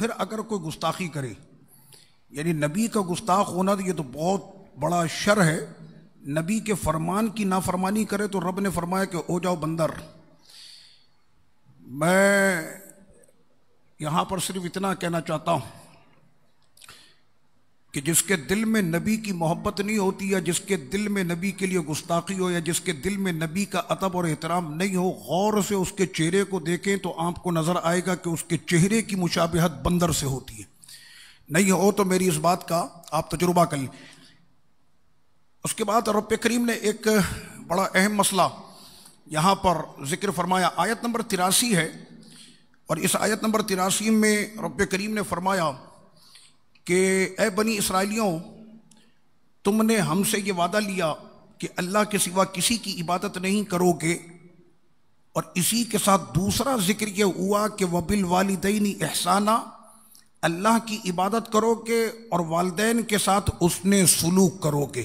پھر اگر کوئی گستاخی کرے، یعنی نبی کا گستاخ ہونا تو یہ تو بہت بڑا شر ہے، نبی کے فرمان کی نافرمانی کرے تو رب نے فرمایا کہ ہو جاؤ بندر۔ میں یہاں پر صرف اتنا کہنا چاہتا ہوں کہ جس کے دل میں نبی کی محبت نہیں ہوتی، یا جس کے دل میں نبی کے لیے گستاخی ہو، یا جس کے دل میں نبی کا ادب اور احترام نہیں ہو، غور سے اس کے چہرے کو دیکھیں تو آپ کو نظر آئے گا کہ اس کے چہرے کی مشابہت بندر سے ہوتی ہے۔ نہیں ہو تو میری اس بات کا آپ تجربہ کر لیں۔ اس کے بعد رب کریم نے ایک بڑا اہم مسئلہ یہاں پر ذکر فرمایا، آیت نمبر 83 ہے، اور اس آیت نمبر 83 میں رب کریم نے فرمایا کہ اے بنی اسرائیلیوں، تم نے ہم سے یہ وعدہ لیا کہ اللہ کے سوا کسی کی عبادت نہیں کرو گے، اور اسی کے ساتھ دوسرا ذکر یہ ہوا کہ وَبِالْوَالِدَيْنِ احسانا، اللہ کی عبادت کرو گے اور والدین کے ساتھ حسن سلوک کرو گے۔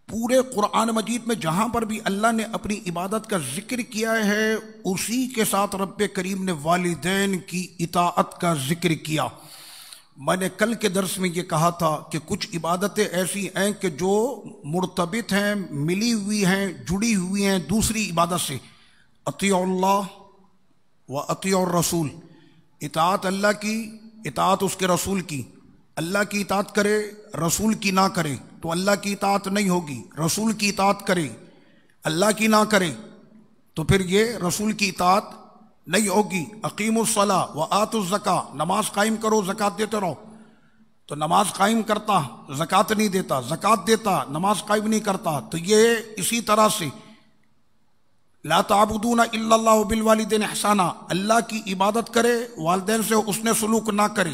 پورے قرآن مجید میں جہاں پر بھی اللہ نے اپنی عبادت کا ذکر کیا ہے، اسی کے ساتھ رب کریم نے والدین کی اطاعت کا ذکر کیا۔ میں نے کل کے درس میں یہ کہا تھا کہ کچھ عبادتیں ایسی ہیں کہ جو مرتبط ہیں، ملی ہوئی ہیں، جڑی ہوئی ہیں دوسری عبادت سے۔ اطیعوا اللہ و اطیعوا الرسول، اطاعت اللہ کی، اطاعت اس کے رسول کی۔ اللہ کی اطاعت کرے، رسول کی نہ کرے تو اللہ کی اطاعت نہیں ہوگی۔ رسول کی اطاعت کرے، اللہ کی نہ کرے تو پھر یہ رسول کی اطاعت نہیں ہوگی۔ اقیموا الصلاۃ وآتوا الزکاۃ، نماز قائم کرو، زکوٰۃ دیتے رہو۔ تو نماز قائم کرتا، زکوٰۃ نہیں دیتا، زکوٰۃ دیتا، نماز قائم نہیں کرتا، تو یہ اسی طرح سے لا تعبدون الا اللہ وبالوالدین احسانا، اللہ کی عبادت کرے، والدین سے حسن سلوک نہ کرے،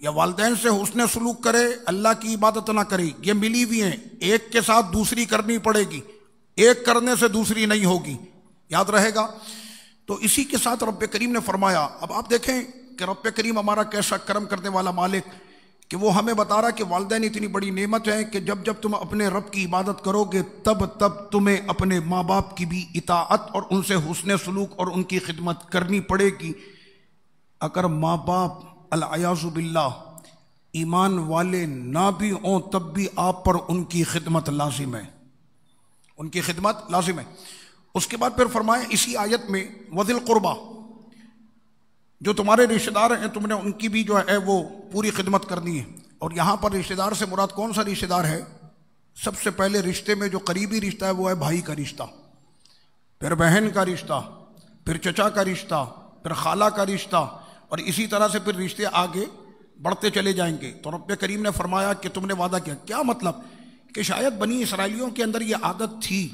یا والدین سے حسن سلوک کرے، اللہ کی عبادت نہ کرے، یہ ملی ہوئی ہیں، ایک کے ساتھ دوسری کرنی پڑے گی، ایک کرنے سے دوسری نہیں ہوگی، یاد رہے گا۔ تو اسی کے ساتھ رب کریم نے فرمایا، اب آپ دیکھیں کہ رب کریم ہمارا کیسا کرم کرنے والا مالک، کہ وہ ہمیں بتا رہا کہ والدین اتنی بڑی نعمت ہے کہ جب جب تم اپنے رب کی عبادت کرو گے تب تب تمہیں اپنے ماں باپ کی بھی اطاعت اور ان سے حسن سلوک اور ان کی خدمت کرنی پڑے گی۔ اگر ماں باپ العیاذ باللہ ایمان والے نہ بھی ہوں تب بھی آپ پر ان کی خدمت لازم ہے، ان کی خدمت لازم ہے۔ اس کے بعد پھر فرمائے اسی آیت میں وذی القربیٰ، جو تمہارے رشتہ دار ہیں تم نے ان کی بھی جو ہے وہ پوری خدمت کرنی ہے۔ اور یہاں پر رشتہ دار سے مراد کون سا رشتہ دار ہے؟ سب سے پہلے رشتے میں جو قریبی رشتہ ہے وہ ہے بھائی کا رشتہ، پھر بہن کا رشتہ، پھر چچا کا رشتہ، پھر خالہ کا رشتہ، اور اسی طرح سے پھر رشتے آگے بڑھتے چلے جائیں گے۔ تو رب کریم نے فرمایا کہ تم نے وعدہ کیا، کیا مطلب کہ شاید بنی اسرائیلیوں کے اندر یہ عادت تھی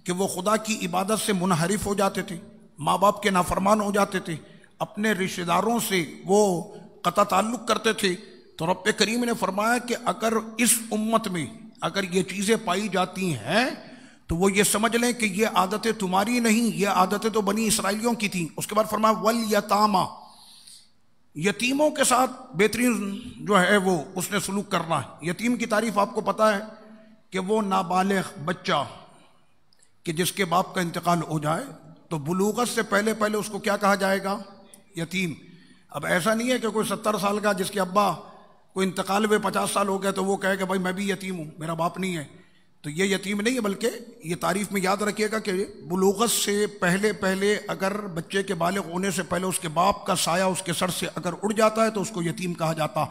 کہ وہ خدا کی عبادت سے منحرف ہو جاتے تھے، ماں باپ کے نافرمان ہو جاتے تھے، اپنے رشتہ داروں سے وہ قطع تعلق کرتے تھے۔ تو رب کریم نے فرمایا کہ اگر اس امت میں اگر یہ چیزیں پائی جاتی ہیں تو وہ یہ سمجھ لیں کہ یہ عادتیں تمہاری نہیں، یہ عادتیں تو بنی اسرائیلیوں کی تھیں۔ اس کے بعد فرمایا والیتامیٰ، یتیموں کے ساتھ بہترین جو ہے وہ اس نے سلوک کرنا ہے۔ یتیم کی تعریف آپ کو پتہ ہے کہ وہ نابالغ بچہ کہ جس کے باپ کا انتقال ہو جائے تو بلوغت سے پہلے پہلے اس کو کیا کہا جائے گا؟ یتیم۔ اب ایسا نہیں ہے کہ کوئی 70 سال کا جس کے ابا کوئی انتقال ہوئے 50 سال ہو گئے تو وہ کہے کہ بھائی میں بھی یتیم ہوں، میرا باپ نہیں ہے، تو یہ یتیم نہیں ہے، بلکہ یہ تعریف میں یاد رکھیے گا کہ بلوغت سے پہلے پہلے اگر بچے کے بالغ ہونے سے پہلے اس کے باپ کا سایہ اس کے سر سے اگر اڑ جاتا ہے تو اس کو یتیم کہا جاتا۔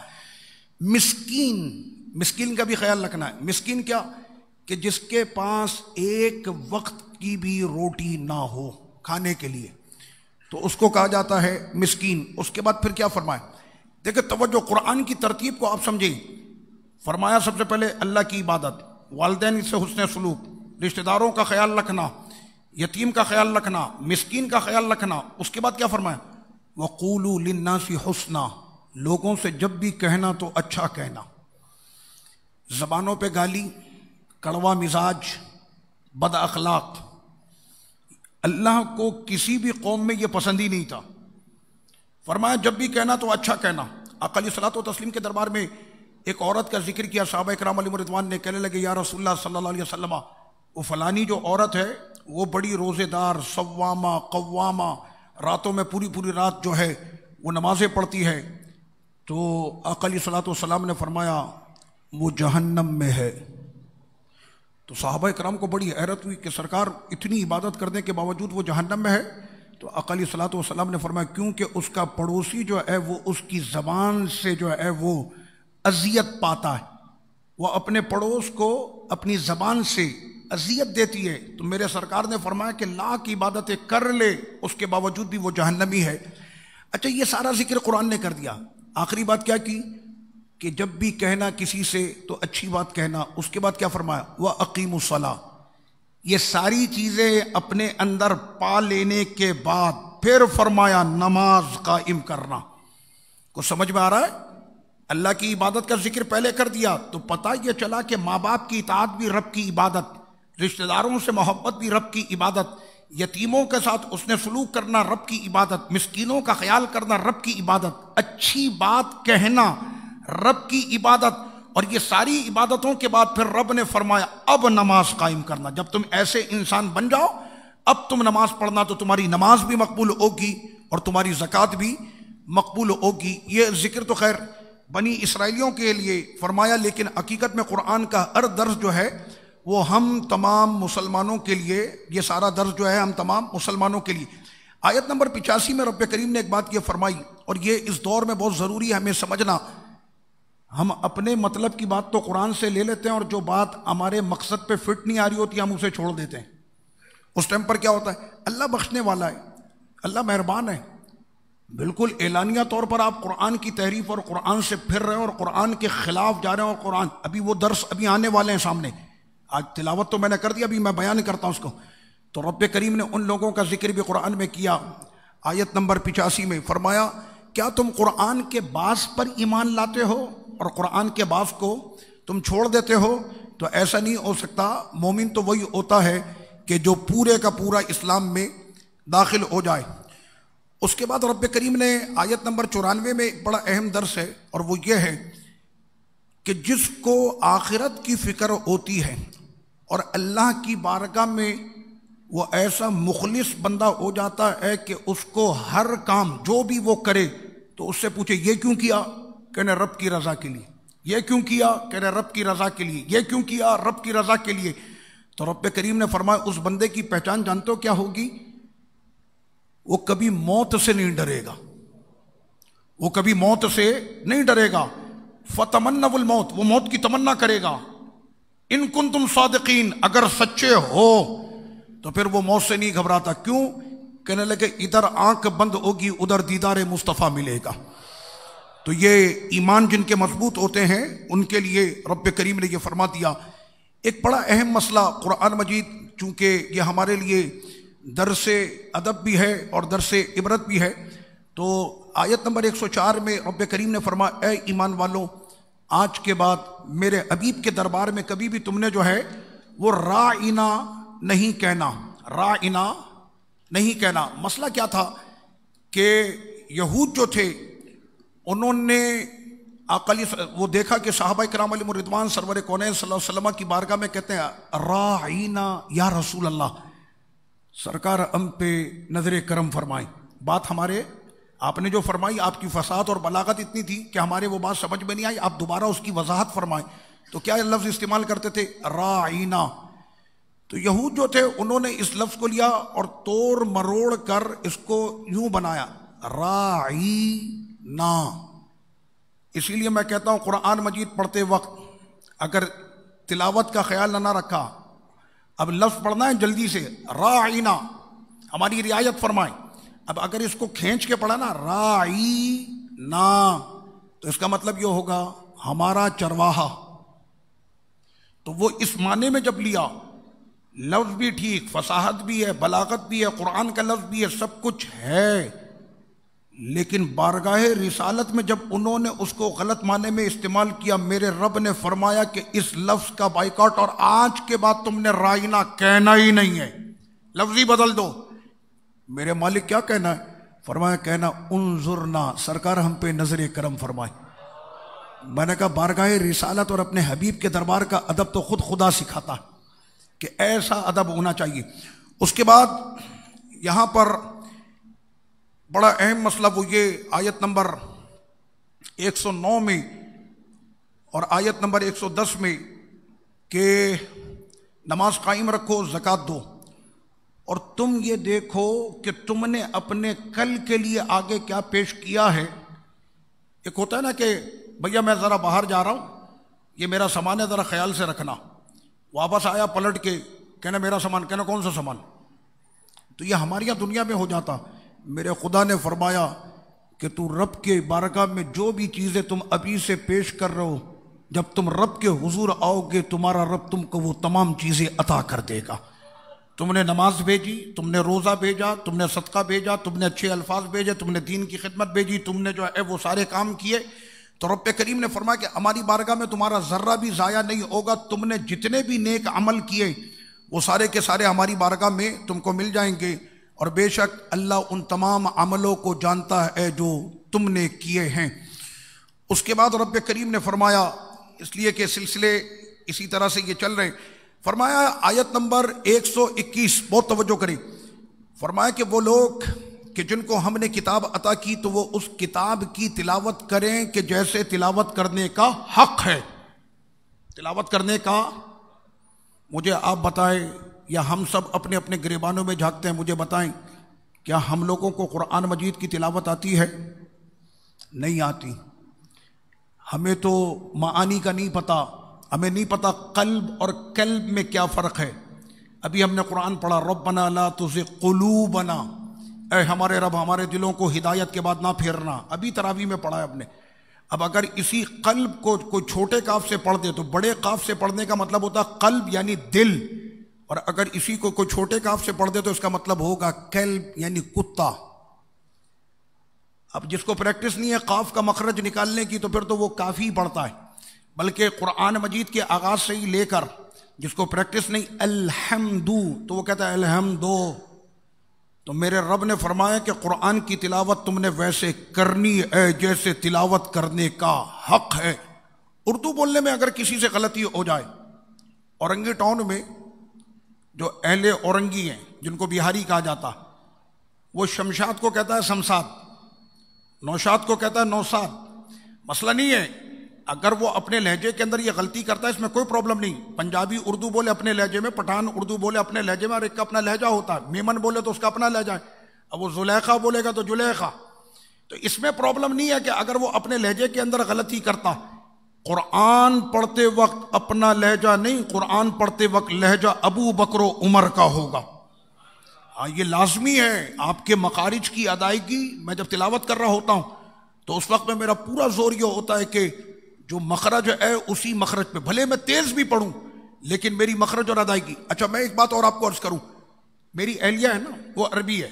مسکین، مسکین کا بھی خیال رکھنا ہے۔ مسکین کیا؟ کہ جس کے پاس ایک وقت کی بھی روٹی نہ ہو کھانے کے لیے، تو اس کو کہا جاتا ہے مسکین۔ اس کے بعد پھر کیا فرمایا؟ دیکھیں توجہ، قرآن کی ترتیب کو آپ سمجھیں۔ فرمایا سب سے پہلے اللہ کی عبادت، والدین سے حسن سلوک، رشتہ داروں کا خیال رکھنا، یتیم کا خیال رکھنا، مسکین کا خیال رکھنا۔ اس کے بعد کیا فرمایا؟ وَقُولُوا لِلنَّاسِ حُسْنًا، لوگوں سے جب بھی کہنا تو اچھا کہنا، زبانوں پہ گالی، کڑوا مزاج، بد اخلاق، اللہ کو کسی بھی قوم میں یہ پسند ہی نہیں تھا۔ فرمایا جب بھی کہنا تو اچھا کہنا۔ آقا علیہ الصلوۃ والتسلیم کے دربار میں ایک عورت کا ذکر کیا، صحابہ کرام علیہم رضوان نے کہنے لگے یا رسول اللہ صلی اللہ علیہ وسلم، وہ فلانی جو عورت ہے وہ بڑی روزے دار، صوامہ، قوامہ، راتوں میں پوری پوری رات جو ہے وہ نمازیں پڑھتی ہے تو آقا علیہ الصلوۃ والسلام نے فرمایا وہ جہنم میں ہے۔ تو صحابہ کرام کو بڑی حیرت ہوئی کہ سرکار اتنی عبادت کرنے کے باوجود وہ جہنم میں ہے؟ تو آقا علیہ الصلوۃ والسلام نے فرمایا کیونکہ اس کا پڑوسی جو ہے وہ اس کی زبان سے جو ہے وہ اذیت پاتا ہے، وہ اپنے پڑوس کو اپنی زبان سے اذیت دیتی ہے۔ تو میرے سرکار نے فرمایا کہ لاکھ عبادتیں کر لے اس کے باوجود بھی وہ جہنمی ہے۔ اچھا، یہ سارا ذکر قرآن نے کر دیا، آخری بات کیا کی کہ جب بھی کہنا کسی سے تو اچھی بات کہنا، اس کے بعد کیا فرمایا وَأَقِیمُوا الصَّلَاةَ۔ یہ ساری چیزیں اپنے اندر پا لینے کے بعد پھر فرمایا نماز قائم کرنا۔ کو سمجھ میں آ رہا ہے؟ اللہ کی عبادت کا ذکر پہلے کر دیا تو پتہ یہ چلا کہ ماں باپ کی اطاعت بھی رب کی عبادت، رشتہ داروں سے محبت بھی رب کی عبادت، یتیموں کے ساتھ اس نے سلوک کرنا رب کی عبادت، مسکینوں کا خیال کرنا رب کی عبادت، اچھی بات کہنا رب کی عبادت، اور یہ ساری عبادتوں کے بعد پھر رب نے فرمایا اب نماز قائم کرنا۔ جب تم ایسے انسان بن جاؤ اب تم نماز پڑھنا تو تمہاری نماز بھی مقبول ہوگی اور تمہاری زکوٰۃ بھی مقبول ہوگی۔ یہ ذکر تو خیر بنی اسرائیلیوں کے لیے فرمایا، لیکن حقیقت میں قرآن کا ہر درس جو ہے وہ ہم تمام مسلمانوں کے لیے، یہ سارا درس جو ہے ہم تمام مسلمانوں کے لیے۔ آیت نمبر 85 میں رب کریم نے ایک بات یہ فرمائی، اور یہ اس دور میں بہت ضروری ہے ہمیں سمجھنا۔ ہم اپنے مطلب کی بات تو قرآن سے لے لیتے ہیں، اور جو بات ہمارے مقصد پہ فٹ نہیں آ رہی ہوتی ہم اسے چھوڑ دیتے ہیں۔ اس ٹائم پر کیا ہوتا ہے؟ اللہ بخشنے والا ہے، اللہ مہربان ہے، بالکل اعلانیہ طور پر آپ قرآن کی تحریف اور قرآن سے پھر رہے ہیں اور قرآن کے خلاف جا رہے ہیں، اور قرآن ابھی وہ درس ابھی آنے والے ہیں سامنے، آج تلاوت تو میں نے کر دیا، ابھی میں بیان کرتا ہوں اس کو۔ تو رب کریم نے ان لوگوں کا ذکر بھی قرآن میں کیا۔ آیت نمبر 85 میں فرمایا کیا تم قرآن کے بعض پر ایمان لاتے ہو اور قرآن کے بعض کو تم چھوڑ دیتے ہو؟ تو ایسا نہیں ہو سکتا، مومن تو وہی ہوتا ہے کہ جو پورے کا پورا اسلام میں داخل ہو جائے۔ اس کے بعد رب کریم نے آیت نمبر 94 میں ایک بڑا اہم درس ہے، اور وہ یہ ہے کہ جس کو آخرت کی فکر ہوتی ہے اور اللہ کی بارگاہ میں وہ ایسا مخلص بندہ ہو جاتا ہے کہ اس کو ہر کام جو بھی وہ کرے تو اس سے پوچھے یہ کیوں کیا؟ کہنے رب کی رضا کے لیے۔ یہ کیوں کیا؟ کہنے رب کی رضا کے لیے۔ یہ کیوں کیا؟ رب کی رضا کے لیے۔ تو رب کریم نے فرمایا اس بندے کی پہچان جانتے ہو کیا ہوگی؟ وہ کبھی موت سے نہیں ڈرے گا، وہ کبھی موت سے نہیں ڈرے گا۔ فَتَمَنَّوُا الْمَوْتَ، وہ موت کی تمنا کرے گا۔ ان کنتم صادقین، اگر سچے ہو تو پھر وہ موت سے نہیں گھبراتا۔ کیوں؟ کہنے لگے ادھر آنکھ بند ہوگی ادھر دیدار مصطفیٰ ملے گا۔ تو یہ ایمان جن کے مضبوط ہوتے ہیں ان کے لیے رب کریم نے یہ فرما دیا۔ ایک بڑا اہم مسئلہ قرآن مجید، چونکہ یہ ہمارے لیے درس ادب بھی ہے اور درس عبرت بھی ہے، تو آیت نمبر 104 میں رب کریم نے فرمایا اے ایمان والوں، آج کے بعد میرے حبیب کے دربار میں کبھی بھی تم نے جو ہے وہ راعنا نہیں کہنا، راعنا نہیں کہنا۔ مسئلہ کیا تھا کہ یہود جو تھے انہوں نے وہ دیکھا کہ صحابہ کرام علیہم الرضوان سرور کونین صلی اللہ علیہ وسلم کی بارگاہ میں کہتے ہیں راعینا یا رسول اللہ، سرکار ہم پہ نظر کرم فرمائیں۔ بات ہمارے آپ نے جو فرمائی، آپ کی فصاحت اور بلاغت اتنی تھی کہ ہمارے وہ بات سمجھ میں نہیں آئی، آپ دوبارہ اس کی وضاحت فرمائیں۔ تو کیا لفظ استعمال کرتے تھے؟ راعینا۔ تو یہود جو تھے انہوں نے اس لفظ کو لیا اور توڑ مروڑ کر اس کو یوں بنایا راعینا۔ اسی لیے میں کہتا ہوں قرآن مجید پڑھتے وقت اگر تلاوت کا خیال نہ رکھا، اب لفظ پڑھنا ہے جلدی سے راعینا، ہماری رعایت فرمائیں۔ اب اگر اس کو کھینچ کے پڑھا نا راعینا تو اس کا مطلب یہ ہوگا ہمارا چرواہا۔ تو وہ اس معنی میں جب لیا، لفظ بھی ٹھیک، فصاحت بھی ہے، بلاغت بھی ہے، قرآن کا لفظ بھی ہے، سب کچھ ہے، لیکن بارگاہ رسالت میں جب انہوں نے اس کو غلط معنی میں استعمال کیا، میرے رب نے فرمایا کہ اس لفظ کا بائیکاٹ، اور آج کے بعد تم نے رائنا کہنا ہی نہیں ہے، لفظ ہی بدل دو۔ میرے مالک کیا کہنا ہے؟ فرمایا کہنا انظرنا، سرکار ہم پہ نظر کرم فرمائے۔ میں نے کہا بارگاہ رسالت اور اپنے حبیب کے دربار کا ادب تو خود خدا سکھاتا کہ ایسا ادب ہونا چاہیے۔ اس کے بعد یہاں پر بڑا اہم مسئلہ وہ یہ آیت نمبر 109 میں اور آیت نمبر 110 میں کہ نماز قائم رکھو، زکوٰۃ دو، اور تم یہ دیکھو کہ تم نے اپنے کل کے لیے آگے کیا پیش کیا ہے۔ ایک ہوتا ہے نا کہ بھیا میں ذرا باہر جا رہا ہوں، یہ میرا سامان ہے، ذرا خیال سے رکھنا، واپس آیا پلٹ کے کہنا میرا سامان، کہنا کون سا سامان؟ تو یہ ہمارے یہاں دنیا میں ہو جاتا۔ میرے خدا نے فرمایا کہ تو رب کے بارگاہ میں جو بھی چیزیں تم ابھی سے پیش کر رہے ہو، جب تم رب کے حضور آؤ گے تمہارا رب تم کو وہ تمام چیزیں عطا کر دے گا۔ تم نے نماز بھیجی، تم نے روزہ بھیجا، تم نے صدقہ بھیجا، تم نے اچھے الفاظ بھیجے، تم نے دین کی خدمت بھیجی، تم نے جو ہے وہ سارے کام کیے، تو رب کریم نے فرمایا کہ ہماری بارگاہ میں تمہارا ذرہ بھی ضائع نہیں ہوگا۔ تم نے جتنے بھی نیک عمل کیے وہ سارے کے سارے ہماری بارگاہ میں تم کو مل جائیں گے، اور بے شک اللہ ان تمام عملوں کو جانتا ہے جو تم نے کیے ہیں۔ اس کے بعد رب کریم نے فرمایا، اس لیے کہ سلسلے اسی طرح سے یہ چل رہے، فرمایا آیت نمبر 121، بہت توجہ کریں، فرمایا کہ وہ لوگ کہ جن کو ہم نے کتاب عطا کی تو وہ اس کتاب کی تلاوت کریں کہ جیسے تلاوت کرنے کا حق ہے۔ تلاوت کرنے کا، مجھے آپ بتائیں یا ہم سب اپنے اپنے گریبانوں میں جھانکتے ہیں، مجھے بتائیں کیا ہم لوگوں کو قرآن مجید کی تلاوت آتی ہے؟ نہیں آتی۔ ہمیں تو معانی کا نہیں پتہ، ہمیں نہیں پتہ قلب اور قلب میں کیا فرق ہے۔ ابھی ہم نے قرآن پڑھا، ربنا لا تزغ قلوبنا، اے ہمارے رب ہمارے دلوں کو ہدایت کے بعد نہ پھیرنا، ابھی تراویح میں پڑھا ہے ہم نے۔ اب اگر اسی قلب کو کوئی چھوٹے قاف سے پڑھ دے تو بڑے قاف سے پڑھنے کا مطلب ہوتا ہے قلب یعنی دل، اور اگر اسی کو کوئی چھوٹے قاف سے پڑھ دے تو اس کا مطلب ہوگا کلب یعنی کتا۔ اب جس کو پریکٹس نہیں ہے قاف کا مخرج نکالنے کی تو پھر تو وہ کافی پڑھتا ہے، بلکہ قرآن مجید کے آغاز سے ہی لے کر جس کو پریکٹس نہیں الحمدو تو وہ کہتا ہے الحمدو۔ تو میرے رب نے فرمایا کہ قرآن کی تلاوت تم نے ویسے کرنی ہے جیسے تلاوت کرنے کا حق ہے۔ اردو بولنے میں اگر کسی سے غلطی ہو جائے، اورنگی ٹاؤن میں جو اہل اورنگی ہیں جن کو بہاری کہا جاتا، وہ شمشاد کو کہتا ہے شمشاد، نوشاد کو کہتا ہے نوشاد۔ مسئلہ نہیں ہے، اگر وہ اپنے لہجے کے اندر یہ غلطی کرتا ہے اس میں کوئی پرابلم نہیں۔ پنجابی اردو بولے اپنے لہجے میں، پٹھان اردو بولے اپنے لہجے میں، اور ایک کا اپنا لہجہ ہوتا ہے۔ میمن بولے تو اس کا اپنا لہجہ ہے، اب وہ زلیخا بولے گا تو جلیخا، تو اس میں پرابلم نہیں ہے کہ اگر وہ اپنے لہجے کے اندر غلطی کرتا۔ قرآن پڑھتے وقت اپنا لہجہ نہیں، قرآن پڑھتے وقت لہجہ ابو بکر و عمر کا ہوگا۔ ہاں یہ لازمی ہے، آپ کے مخارج کی ادائیگی۔ میں جب تلاوت کر رہا ہوتا ہوں تو اس وقت میں میرا پورا زور یہ ہوتا ہے کہ جو مخرج ہے اسی مخرج پہ، بھلے میں تیز بھی پڑھوں لیکن میری مخرج اور ادائیگی۔ اچھا میں ایک بات اور آپ کو عرض کروں، میری اہلیہ ہے نا وہ عربی ہے،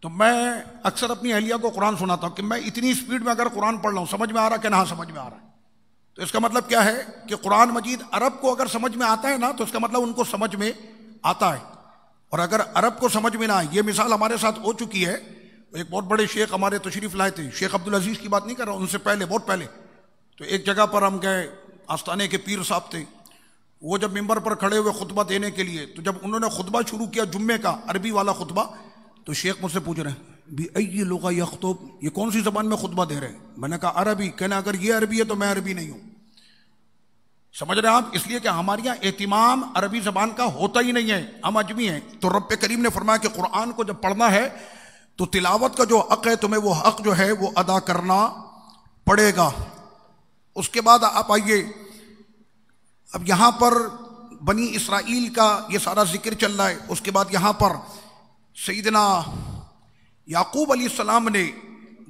تو میں اکثر اپنی اہلیہ کو قرآن سناتا ہوں کہ میں اتنی سپیڈ میں اگر قرآن پڑھ رہا ہوں سمجھ میں آ رہا کہ نہ سمجھ میں آ رہا ہے، تو اس کا مطلب کیا ہے کہ قرآن مجید عرب کو اگر سمجھ میں آتا ہے نا تو اس کا مطلب ان کو سمجھ میں آتا ہے، اور اگر عرب کو سمجھ میں نہ آئے، یہ مثال ہمارے ساتھ ہو چکی ہے۔ ایک بہت بڑے شیخ ہمارے تشریف لائے تھے، شیخ عبدالعزیز کی بات نہیں کر رہا، ان سے پہلے بہت پہلے، تو ایک جگہ پر ہم گئے، آستانے کے پیر صاحب تھے، وہ جب ممبر پر کھڑے ہوئے خطبہ دینے کے لیے، تو جب انہوں نے خطبہ شروع کیا جمعے کا عربی والا خطبہ، تو شیخ مجھ سے پوچھ رہے ہیں بِأَيِّ لُغَةٍ يَخْطُبُ، یہ کون سی زبان میں خطبہ دے رہے ہیں؟ میں نے کہا عربی۔ کہنا اگر یہ عربی ہے تو میں عربی نہیں ہوں۔ سمجھ رہے ہیں آپ؟ اس لیے کہ ہمارے یہاں اہتمام عربی زبان کا ہوتا ہی نہیں ہے، ہم اجمی ہیں۔ تو رب کریم نے فرمایا کہ قرآن کو جب پڑھنا ہے تو تلاوت کا جو حق ہے تمہیں وہ حق جو ہے وہ ادا کرنا پڑے گا۔ اس کے بعد آپ آئیے، اب یہاں پر بنی اسرائیل کا یہ سارا ذکر چل رہا ہے، اس کے بعد یہاں پر سیدنا یعقوب علیہ السلام نے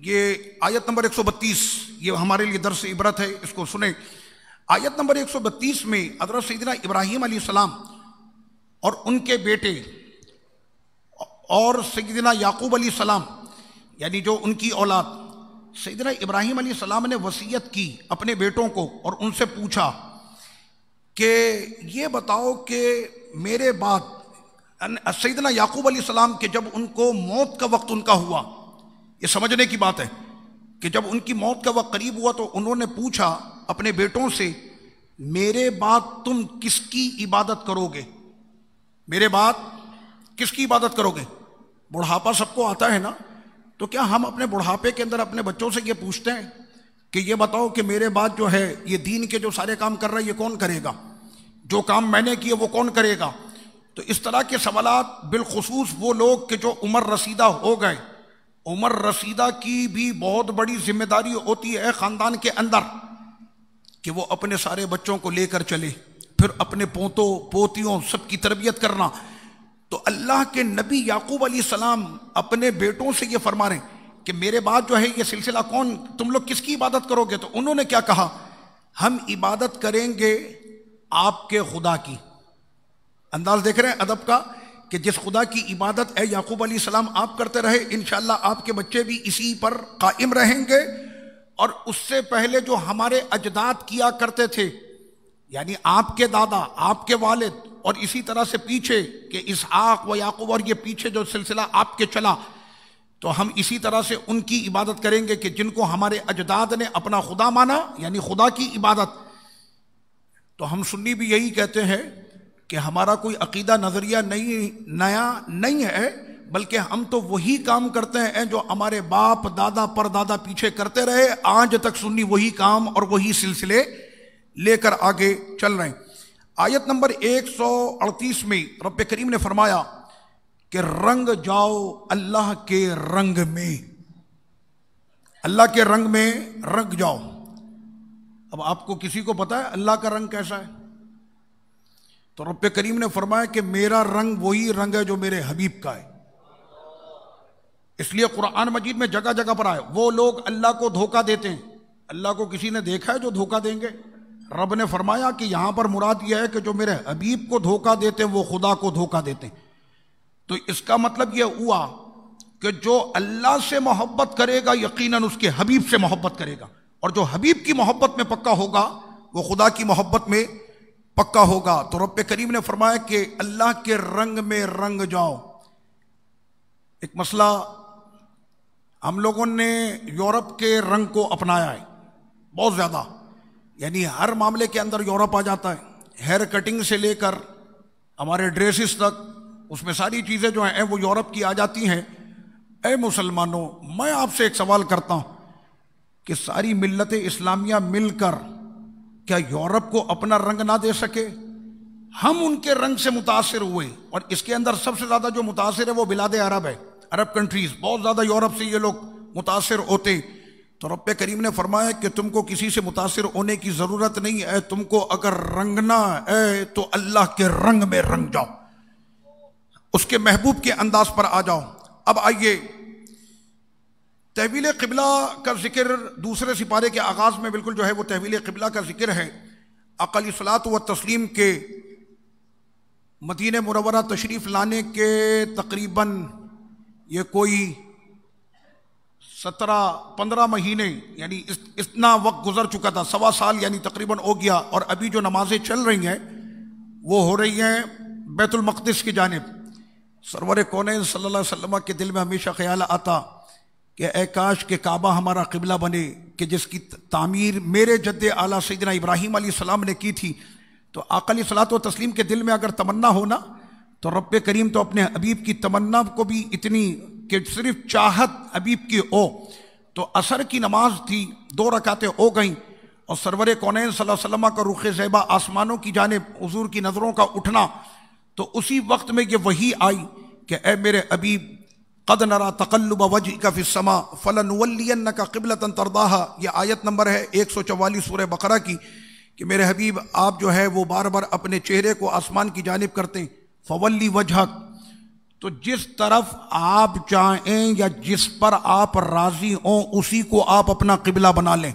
یہ آیت نمبر 132، یہ ہمارے لیے درس عبرت ہے، اس کو سنیں۔ آیت نمبر 132 میں حضرت سیدنا ابراہیم علیہ السلام اور ان کے بیٹے اور سیدنا یعقوب علیہ السلام یعنی جو ان کی اولاد، سیدنا ابراہیم علیہ السلام نے وصیت کی اپنے بیٹوں کو اور ان سے پوچھا کہ یہ بتاؤ کہ میرے بعد، سیدنا یعقوب علیہ السلام کے جب ان کو موت کا وقت ان کا ہوا، یہ سمجھنے کی بات ہے کہ جب ان کی موت کا وقت قریب ہوا تو انہوں نے پوچھا اپنے بیٹوں سے میرے بعد تم کس کی عبادت کرو گے؟ میرے بعد کس کی عبادت کرو گے؟ بڑھاپا سب کو آتا ہے نا، تو کیا ہم اپنے بڑھاپے کے اندر اپنے بچوں سے یہ پوچھتے ہیں کہ یہ بتاؤ کہ میرے بعد جو ہے یہ دین کے جو سارے کام کر رہا ہے یہ کون کرے گا؟ جو کام میں نے کیے وہ کون کرے گا؟ تو اس طرح کے سوالات بالخصوص وہ لوگ کہ جو عمر رسیدہ ہو گئے، عمر رسیدہ کی بھی بہت بڑی ذمہ داری ہوتی ہے خاندان کے اندر کہ وہ اپنے سارے بچوں کو لے کر چلے، پھر اپنے پوتوں پوتیوں سب کی تربیت کرنا۔ تو اللہ کے نبی یعقوب علیہ السلام اپنے بیٹوں سے یہ فرما رہے ہیں کہ میرے بعد جو ہے یہ سلسلہ کون، تم لوگ کس کی عبادت کرو گے؟ تو انہوں نے کیا کہا؟ ہم عبادت کریں گے آپ کے خدا کی۔ انداز دیکھ رہے ہیں ادب کا کہ جس خدا کی عبادت اے یعقوب علیہ السلام آپ کرتے رہے، انشاءاللہ آپ کے بچے بھی اسی پر قائم رہیں گے۔ اور اس سے پہلے جو ہمارے اجداد کیا کرتے تھے، یعنی آپ کے دادا، آپ کے والد، اور اسی طرح سے پیچھے کہ اسحاق و یعقوب، اور یہ پیچھے جو سلسلہ آپ کے چلا، تو ہم اسی طرح سے ان کی عبادت کریں گے کہ جن کو ہمارے اجداد نے اپنا خدا مانا، یعنی خدا کی عبادت۔ تو ہم سنی بھی یہی کہتے ہیں کہ ہمارا کوئی عقیدہ نظریہ نیا نہیں ہے، بلکہ ہم تو وہی کام کرتے ہیں جو ہمارے باپ دادا پر دادا پیچھے کرتے رہے، آج تک سنی وہی کام اور وہی سلسلے لے کر آگے چل رہے ہیں۔ آیت نمبر 138 میں رب کریم نے فرمایا کہ رنگ جاؤ اللہ کے رنگ میں، اللہ کے رنگ میں رنگ جاؤ۔ اب آپ کو کسی کو پتا ہے اللہ کا رنگ کیسا ہے؟ تو رب کریم نے فرمایا کہ میرا رنگ وہی رنگ ہے جو میرے حبیب کا ہے۔ اس لیے قرآن مجید میں جگہ جگہ پر آئے وہ لوگ اللہ کو دھوکہ دیتے ہیں۔ اللہ کو کسی نے دیکھا ہے جو دھوکہ دیں گے؟ رب نے فرمایا کہ یہاں پر مراد یہ ہے کہ جو میرے حبیب کو دھوکہ دیتے ہیں وہ خدا کو دھوکہ دیتے ہیں۔ تو اس کا مطلب یہ ہوا کہ جو اللہ سے محبت کرے گا یقیناً اس کے حبیب سے محبت کرے گا، اور جو حبیب کی محبت میں پکا ہوگا وہ خدا کی محبت میں پکا ہوگا۔ تو رب کریم نے فرمایا کہ اللہ کے رنگ میں رنگ جاؤ۔ ایک مسئلہ، ہم لوگوں نے یورپ کے رنگ کو اپنایا ہے بہت زیادہ، یعنی ہر معاملے کے اندر یورپ آ جاتا ہے، ہیئر کٹنگ سے لے کر ہمارے ڈریسز تک، اس میں ساری چیزیں جو ہیں وہ یورپ کی آ جاتی ہیں۔ اے مسلمانوں، میں آپ سے ایک سوال کرتا ہوں کہ ساری ملت اسلامیہ مل کر کیا یورپ کو اپنا رنگ نہ دے سکے؟ ہم ان کے رنگ سے متاثر ہوئے، اور اس کے اندر سب سے زیادہ جو متاثر ہے وہ بلاد عرب ہے، عرب کنٹریز، بہت زیادہ یورپ سے یہ لوگ متاثر ہوتے۔ تو رب کریم نے فرمایا کہ تم کو کسی سے متاثر ہونے کی ضرورت نہیں ہے، تم کو اگر رنگنا ہے تو اللہ کے رنگ میں رنگ جاؤ، اس کے محبوب کے انداز پر آ جاؤ۔ اب آئیے تحویل قبلہ کا ذکر دوسرے سپارے کے آغاز میں بالکل جو ہے وہ تحویل قبلہ کا ذکر ہے۔ آقا علیہ الصلوۃ والتسلیم کے مدینہ منورہ تشریف لانے کے تقریباً یہ کوئی 17-15 مہینے، یعنی اتنا وقت گزر چکا تھا، 1.25 سال یعنی تقریباً ہو گیا، اور ابھی جو نمازیں چل رہی ہیں وہ ہو رہی ہیں بیت المقدس کی جانب۔ سرور کونین صلی اللہ علیہ وسلم کے دل میں ہمیشہ خیال آتا کہ اے کاش کہ کعبہ ہمارا قبلہ بنے، کہ جس کی تعمیر میرے جد اعلیٰ سیدنا ابراہیم علیہ السلام نے کی تھی۔ تو آقا علیہ الصلوۃ والتسلیم کے دل میں اگر تمنا ہونا تو رب کریم تو اپنے حبیب کی تمنا کو بھی اتنی کہ صرف چاہت حبیب کی ہو۔ تو عصر کی نماز تھی، 2 رکعتیں ہو گئیں، اور سرور کونین صلی اللہ علیہ وسلم کا رخ زیبا آسمانوں کی جانب حضور کی نظروں کا اٹھنا، تو اسی وقت میں یہ وحی آئی کہ اے میرے حبیب قد نرى تقلب وجهك في السماء فلنولينك قبلة ترضاها، یہ آیت نمبر ہے 144 سورہ بقرہ کی، کہ میرے حبیب آپ جو ہے وہ بار بار اپنے چہرے کو آسمان کی جانب کرتے ہیں، فولی وجہک، تو جس طرف آپ چاہیں یا جس پر آپ راضی ہوں اسی کو آپ اپنا قبلہ بنا لیں۔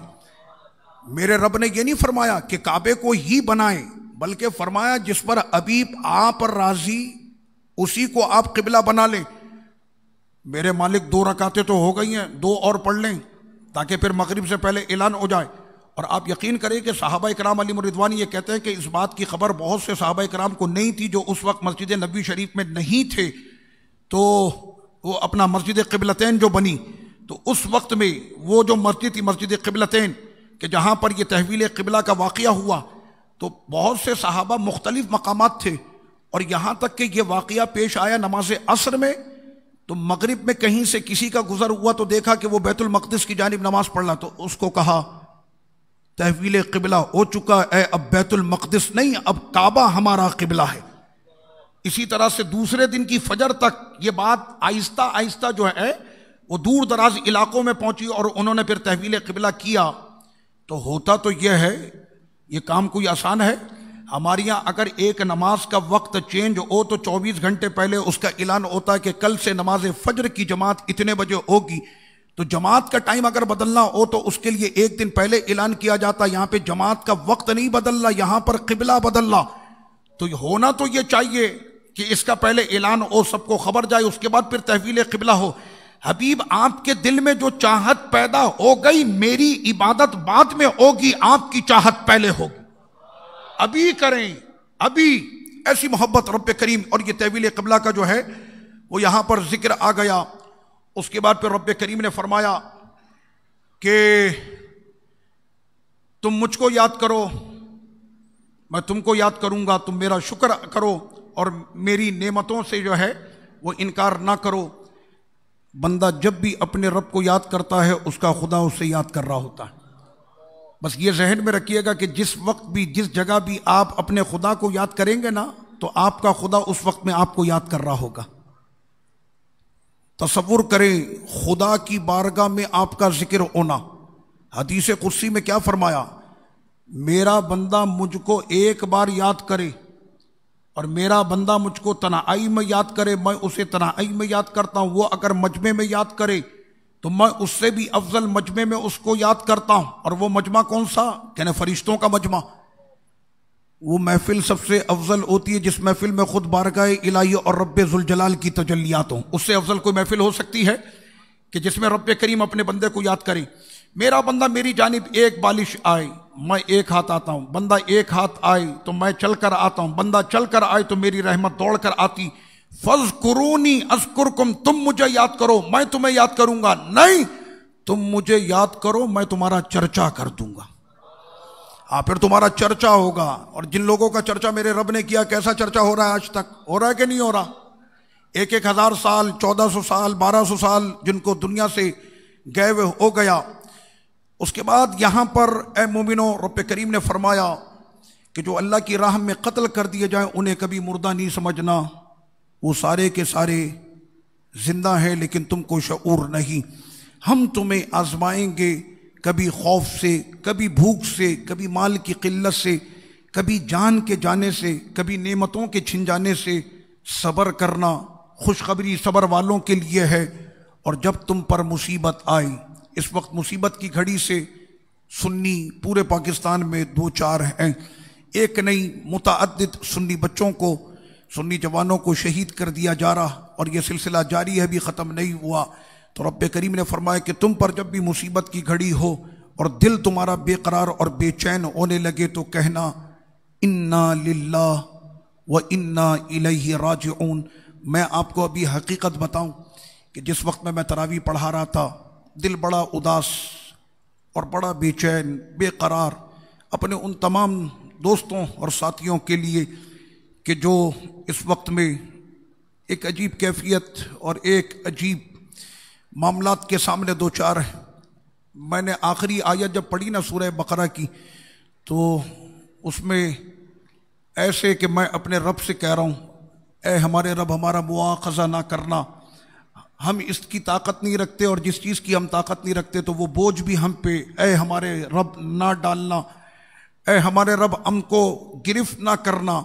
میرے رب نے یہ نہیں فرمایا کہ کعبے کو ہی بنائیں، بلکہ فرمایا جس پر حبیب آپ راضی اسی کو آپ قبلہ بنا لیں۔ میرے مالک 2 رکعتیں تو ہو گئی ہیں، 2 اور پڑھ لیں تاکہ پھر مغرب سے پہلے اعلان ہو جائے۔ اور آپ یقین کریں کہ صحابہ کرام علیہم الرضوان یہ کہتے ہیں کہ اس بات کی خبر بہت سے صحابہ کرام کو نہیں تھی جو اس وقت مسجد نبوی شریف میں نہیں تھے، تو وہ اپنا مسجد قبلتین جو بنی، تو اس وقت میں وہ جو مسجد تھی مسجد قبلتین کہ جہاں پر یہ تحویل قبلہ کا واقعہ ہوا، تو بہت سے صحابہ مختلف مقامات تھے، اور یہاں تک کہ یہ واقعہ پیش آیا نماز عصر میں تو مغرب میں کہیں سے کسی کا گزر ہوا تو دیکھا کہ وہ بیت المقدس کی جانب نماز پڑھ رہا، تو اس کو کہا تحویل قبلہ ہو چکا ہے، اب بیت المقدس نہیں، اب کعبہ ہمارا قبلہ ہے۔ اسی طرح سے دوسرے دن کی فجر تک یہ بات آہستہ آہستہ جو ہے وہ دور دراز علاقوں میں پہنچی، اور انہوں نے پھر تحویل قبلہ کیا۔ تو ہوتا تو یہ ہے، یہ کام کوئی آسان ہے؟ ہمارے یہاں اگر ایک نماز کا وقت چینج ہو تو 24 گھنٹے پہلے اس کا اعلان ہوتا ہے کہ کل سے نماز فجر کی جماعت اتنے بجے ہوگی، تو جماعت کا ٹائم اگر بدلنا ہو تو اس کے لیے ایک دن پہلے اعلان کیا جاتا ہے۔ یہاں پہ جماعت کا وقت نہیں بدل رہا، یہاں پر قبلہ بدل رہا۔ تو ہونا تو یہ چاہیے کہ اس کا پہلے اعلان ہو، سب کو خبر جائے، اس کے بعد پھر تحویل قبلہ ہو۔ حبیب آپ کے دل میں جو چاہت پیدا ہو گئی، میری عبادت بعد میں ہوگی، آپ کی چاہت پہلے ہوگی، ابھی کریں ابھی، ایسی محبت رب کریم۔ اور یہ تحویل قبلہ کا جو ہے وہ یہاں پر ذکر آ گیا۔ اس کے بعد پھر رب کریم نے فرمایا کہ تم مجھ کو یاد کرو، میں تم کو یاد کروں گا، تم میرا شکر کرو اور میری نعمتوں سے جو ہے وہ انکار نہ کرو۔ بندہ جب بھی اپنے رب کو یاد کرتا ہے اس کا خدا اسے یاد کر رہا ہوتا ہے۔ بس یہ ذہن میں رکھیے گا کہ جس وقت بھی جس جگہ بھی آپ اپنے خدا کو یاد کریں گے نا، تو آپ کا خدا اس وقت میں آپ کو یاد کر رہا ہوگا۔ تصور کریں خدا کی بارگاہ میں آپ کا ذکر ہونا۔ حدیث قدسی میں کیا فرمایا؟ میرا بندہ مجھ کو ایک بار یاد کرے اور میرا بندہ مجھ کو تنہائی میں یاد کرے، میں اسے تنہائی میں یاد کرتا ہوں۔ وہ اگر مجمع میں یاد کرے تو میں اس سے بھی افضل مجمع میں اس کو یاد کرتا ہوں۔ اور وہ مجمع کون سا؟ کہنے فرشتوں کا مجمع۔ وہ محفل سب سے افضل ہوتی ہے جس محفل میں خود بارگاہ الہی اور رب ذوالجلال کی تجلیات ہوں۔ اس سے افضل کوئی محفل ہو سکتی ہے کہ جس میں رب کریم اپنے بندے کو یاد کرے؟ میرا بندہ میری جانب ایک بالش آئے، میں ایک ہاتھ آتا ہوں، بندہ ایک ہاتھ آئے تو میں چل کر آتا ہوں، بندہ چل کر آئے تو میری رحمت دوڑ کر آتی۔ فَاذْكُرُونِي أَذْكُرْكُمْ، تم مجھے یاد کرو میں تمہیں یاد کروں گا۔ نہیں، تم مجھے یاد کرو میں تمہارا چرچا کر دوں گا۔ ہاں، پھر تمہارا چرچا ہوگا۔ اور جن لوگوں کا چرچا میرے رب نے کیا، کیسا چرچا ہو رہا ہے آج تک؟ ہو رہا ہے کہ نہیں ہو رہا؟ 1000 سال، 1400 سال، 1200 سال جن کو دنیا سے گئے ہوئے ہو گیا۔ اس کے بعد یہاں پر اے مومنو، رب کریم نے فرمایا کہ جو اللہ کی راہ میں قتل کر دیے جائیں انہیں کبھی مردہ نہیں سمجھنا، وہ سارے کے سارے زندہ ہیں لیکن تم کو شعور نہیں۔ ہم تمہیں آزمائیں گے، کبھی خوف سے، کبھی بھوک سے، کبھی مال کی قلت سے، کبھی جان کے جانے سے، کبھی نعمتوں کے چھن جانے سے۔ صبر کرنا خوشخبری صبر والوں کے لیے ہے۔ اور جب تم پر مصیبت آئی، اس وقت مصیبت کی گھڑی سے سنی پورے پاکستان میں 2-4 ہیں، ایک نہیں متعدد سنی بچوں کو، سنی جوانوں کو شہید کر دیا جا رہا، اور یہ سلسلہ جاری ہے، بھی ختم نہیں ہوا۔ تو رب کریم نے فرمایا کہ تم پر جب بھی مصیبت کی گھڑی ہو اور دل تمہارا بے قرار اور بے چین ہونے لگے تو کہنا انا للہ و انا الیہ راجعون۔ میں آپ کو ابھی حقیقت بتاؤں کہ جس وقت میں تراویح پڑھا رہا تھا، دل بڑا اداس اور بڑا بے چین بے قرار اپنے ان تمام دوستوں اور ساتھیوں کے لیے کہ جو اس وقت میں ایک عجیب کیفیت اور ایک عجیب معاملات کے سامنے 2-4 ہیں۔ میں نے آخری آیت جب پڑھی نا سورہ بقرہ کی، تو اس میں ایسے کہ میں اپنے رب سے کہہ رہا ہوں، اے ہمارے رب ہمارا مواخذہ نہ کرنا، ہم اس کی طاقت نہیں رکھتے، اور جس چیز کی ہم طاقت نہیں رکھتے تو وہ بوجھ بھی ہم پہ اے ہمارے رب نہ ڈالنا، اے ہمارے رب ہم کو گرفت نہ کرنا،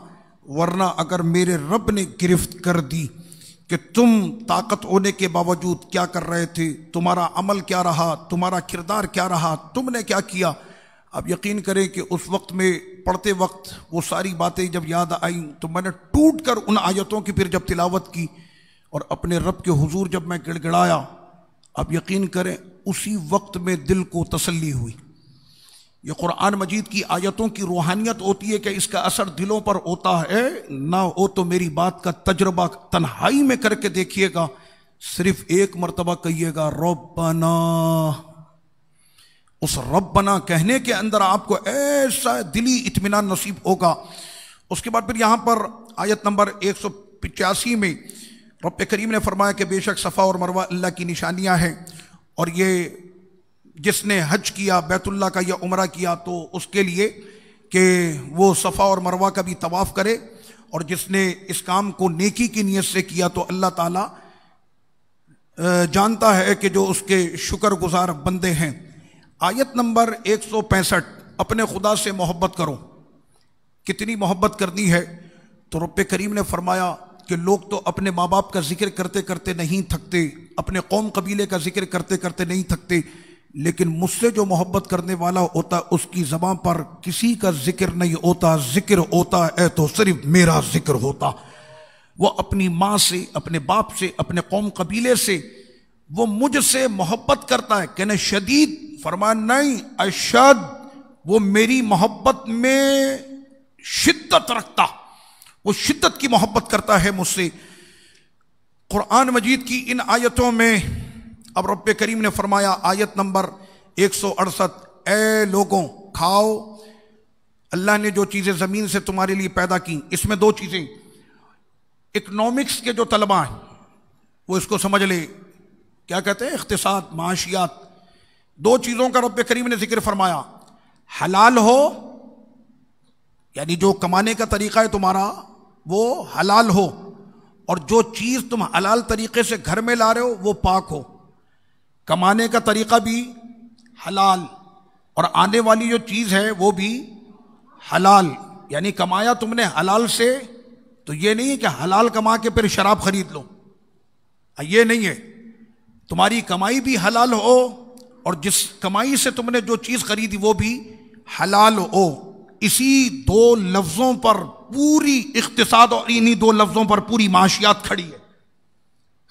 ورنہ اگر میرے رب نے گرفت کر دی کہ تم طاقت ہونے کے باوجود کیا کر رہے تھے، تمہارا عمل کیا رہا، تمہارا کردار کیا رہا، تم نے کیا کیا۔ اب یقین کریں کہ اس وقت میں پڑھتے وقت وہ ساری باتیں جب یاد آئیں تو میں نے ٹوٹ کر ان آیتوں کی پھر جب تلاوت کی اور اپنے رب کے حضور جب میں گڑ گڑایا، اب یقین کریں اسی وقت میں دل کو تسلی ہوئی۔ یہ قرآن مجید کی آیتوں کی روحانیت ہوتی ہے کہ اس کا اثر دلوں پر ہوتا ہے، نہ ہو تو میری بات کا تجربہ تنہائی میں کر کے دیکھیے گا، صرف ایک مرتبہ کہیے گا ربنا۔ اس ربنا کہنے کے اندر آپ کو ایسا دلی اطمینان نصیب ہوگا۔ اس کے بعد پھر یہاں پر آیت نمبر 185 میں رب کریم نے فرمایا کہ بے شک صفا اور مروہ اللہ کی نشانیاں ہیں، اور یہ جس نے حج کیا بیت اللہ کا یا عمرہ کیا تو اس کے لیے کہ وہ صفا اور مروہ کا بھی طواف کرے، اور جس نے اس کام کو نیکی کی نیت سے کیا تو اللہ تعالیٰ جانتا ہے کہ جو اس کے شکر گزار بندے ہیں۔ آیت نمبر 165، اپنے خدا سے محبت کرو۔ کتنی محبت کرنی ہے؟ تو رب کریم نے فرمایا کہ لوگ تو اپنے ماں باپ کا ذکر کرتے کرتے نہیں تھکتے، اپنے قوم قبیلے کا ذکر کرتے کرتے نہیں تھکتے، لیکن مجھ سے جو محبت کرنے والا ہوتا اس کی زبان پر کسی کا ذکر نہیں ہوتا، ذکر ہوتا ہے تو صرف میرا ذکر ہوتا۔ وہ اپنی ماں سے، اپنے باپ سے، اپنے قوم قبیلے سے وہ مجھ سے محبت کرتا ہے۔ کہنے شدید، فرمایا نہیں اشد، وہ میری محبت میں شدت رکھتا، وہ شدت کی محبت کرتا ہے مجھ سے۔ قرآن مجید کی ان آیتوں میں اب رب کریم نے فرمایا آیت نمبر 168، اے لوگوں کھاؤ، اللہ نے جو چیزیں زمین سے تمہارے لیے پیدا کی، اس میں دو چیزیں، اکنامکس کے جو طلبہ ہیں وہ اس کو سمجھ لے، کیا کہتے ہیں اقتصاد، معاشیات، دو چیزوں کا رب کریم نے ذکر فرمایا، حلال ہو یعنی جو کمانے کا طریقہ ہے تمہارا وہ حلال ہو، اور جو چیز تم حلال طریقے سے گھر میں لا رہے ہو وہ پاک ہو۔ کمانے کا طریقہ بھی حلال، اور آنے والی جو چیز ہے وہ بھی حلال، یعنی کمایا تم نے حلال سے، تو یہ نہیں ہے کہ حلال کما کے پھر شراب خرید لو، یہ نہیں ہے، تمہاری کمائی بھی حلال ہو اور جس کمائی سے تم نے جو چیز خریدی وہ بھی حلال ہو۔ اسی دو لفظوں پر پوری اقتصاد اور انہی دو لفظوں پر پوری معاشیات کھڑی ہے،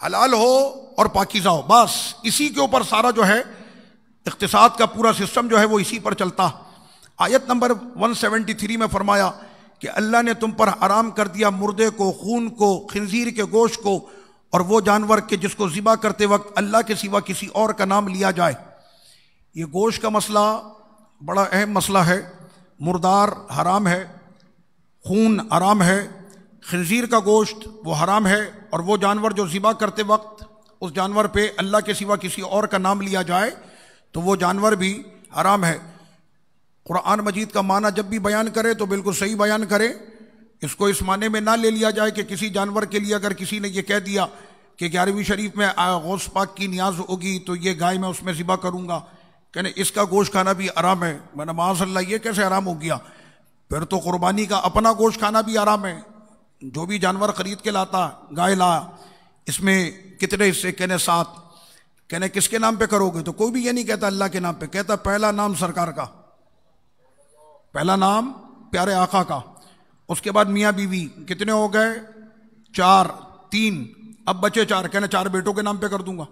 حلال ہو اور پاکیزہ ہو، بس اسی کے اوپر سارا جو ہے اقتصاد کا پورا سسٹم جو ہے وہ اسی پر چلتا۔ آیت نمبر 173 میں فرمایا کہ اللہ نے تم پر حرام کر دیا مردے کو، خون کو، خنزیر کے گوشت کو، اور وہ جانور کے جس کو ذبح کرتے وقت اللہ کے سوا کسی اور کا نام لیا جائے۔ یہ گوشت کا مسئلہ بڑا اہم مسئلہ ہے، مردار حرام ہے، خون حرام ہے، خنزیر کا گوشت وہ حرام ہے، اور وہ جانور جو ذبح کرتے وقت اس جانور پہ اللہ کے سوا کسی اور کا نام لیا جائے تو وہ جانور بھی حرام ہے۔ قرآن مجید کا معنی جب بھی بیان کرے تو بالکل صحیح بیان کرے، اس کو اس معنی میں نہ لے لیا جائے کہ کسی جانور کے لیے اگر کسی نے یہ کہہ دیا کہ 11ویں شریف میں غوث پاک کی نیاز ہوگی تو یہ گائے میں اس میں ذبح کروں گا، کہنے اس کا گوشت کھانا بھی حرام ہے، میں نے معاذ اللہ یہ کیسے حرام ہو گیا؟ پھر تو قربانی کا اپنا گوشت کھانا بھی حرام ہے، جو بھی جانور خرید کے لاتا، گائے لا، اس میں کتنے حصے؟ کہنے 7، کہنے کس کے نام پہ کرو گے؟ تو کوئی بھی یہ نہیں کہتا اللہ کے نام پہ، کہتا پہلا نام سرکار کا، پہلا نام پیارے آقا کا، اس کے بعد میاں بیوی، کتنے ہو گئے؟ 4، 3، اب بچے 4، کہنے 4 بیٹوں کے نام پہ کر دوں گا۔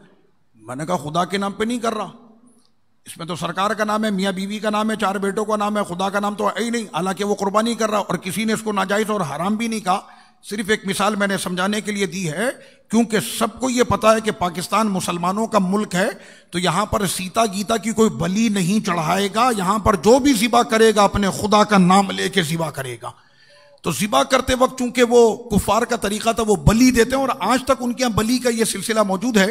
میں نے کہا خدا کے نام پہ نہیں کر رہا، اس میں تو سرکار کا نام ہے، میاں بیوی کا نام ہے، 4 بیٹوں کا نام ہے، خدا کا نام تو ہے ہی نہیں، حالانکہ وہ قربانی کر رہا، اور کسی نے اس کو ناجائز اور حرام بھی نہیں کہا، صرف ایک مثال میں نے سمجھانے کے لیے دی ہے، کیونکہ سب کو یہ پتا ہے کہ پاکستان مسلمانوں کا ملک ہے، تو یہاں پر سیتا گیتا کی کوئی بلی نہیں چڑھائے گا، یہاں پر جو بھی ذبح کرے گا اپنے خدا کا نام لے کے ذبح کرے گا۔ تو ذبح کرتے وقت چونکہ وہ کفار کا طریقہ تھا، وہ بلی دیتے ہیں، اور آج تک ان کے یہاں بلی کا یہ سلسلہ موجود ہے،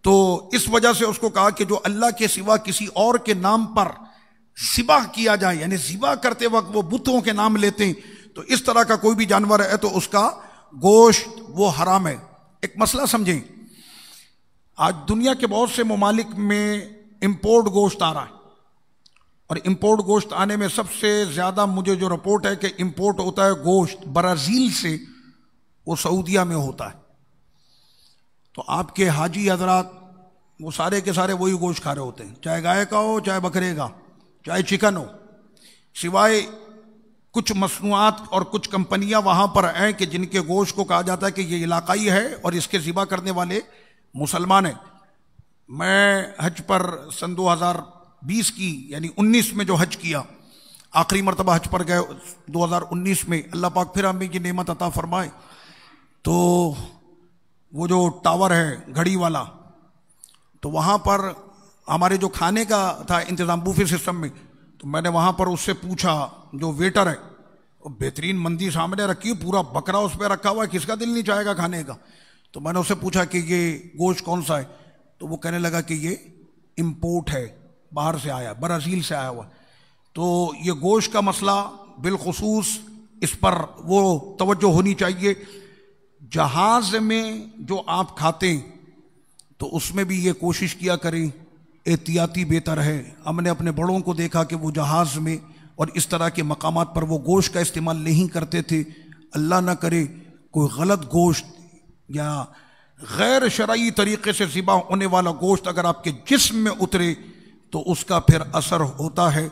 تو اس وجہ سے اس کو کہا کہ جو اللہ کے سوا کسی اور کے نام پر ذبح کیا جائے، یعنی ذبح کرتے وقت وہ بتوں کے نام لیتے ہیں، تو اس طرح کا کوئی بھی جانور ہے تو اس کا گوشت وہ حرام ہے۔ ایک مسئلہ سمجھیں، آج دنیا کے بہت سے ممالک میں امپورٹ گوشت آ رہا ہے، اور امپورٹ گوشت آنے میں سب سے زیادہ مجھے جو رپورٹ ہے کہ امپورٹ ہوتا ہے گوشت برازیل سے، وہ سعودیہ میں ہوتا ہے۔ تو آپ کے حاجی حضرات وہ سارے کے سارے وہی گوشت کھا رہے ہوتے ہیں، چاہے گائے کا ہو، چاہے بکرے کا، چاہے چکن ہو، سوائے کچھ مصنوعات اور کچھ کمپنیاں وہاں پر ہیں کہ جن کے گوشت کو کہا جاتا ہے کہ یہ علاقائی ہے اور اس کے ذبح کرنے والے مسلمان ہیں۔ میں حج پر سن 2020 کی یعنی 19 میں جو حج کیا، آخری مرتبہ حج پر گئے 2019 میں، اللہ پاک پھر ہمیں یہ نعمت عطا فرمائے، تو وہ جو ٹاور ہے گھڑی والا، تو وہاں پر ہمارے جو کھانے کا تھا انتظام بوفے سسٹم میں، تو میں نے وہاں پر اس سے پوچھا، جو ویٹر ہے، وہ بہترین مندی سامنے رکھی، پورا بکرا اس پہ رکھا ہوا ہے، کس کا دل نہیں چاہے گا کھانے کا؟ تو میں نے اسے پوچھا کہ یہ گوشت کون سا ہے؟ تو وہ کہنے لگا کہ یہ امپورٹ ہے، باہر سے آیا، برازیل سے آیا ہوا۔ تو یہ گوشت کا مسئلہ بالخصوص اس پر وہ توجہ ہونی چاہیے۔ جہاز میں جو آپ کھاتے ہیں تو اس میں بھی یہ کوشش کیا کریں، احتیاطی بہتر ہے۔ ہم نے اپنے بڑوں کو دیکھا کہ وہ جہاز میں اور اس طرح کے مقامات پر وہ گوشت کا استعمال نہیں کرتے تھے۔ اللہ نہ کرے کوئی غلط گوشت یا غیر شرعی طریقے سے ذبح ہونے والا گوشت اگر آپ کے جسم میں اترے تو اس کا پھر اثر ہوتا ہے۔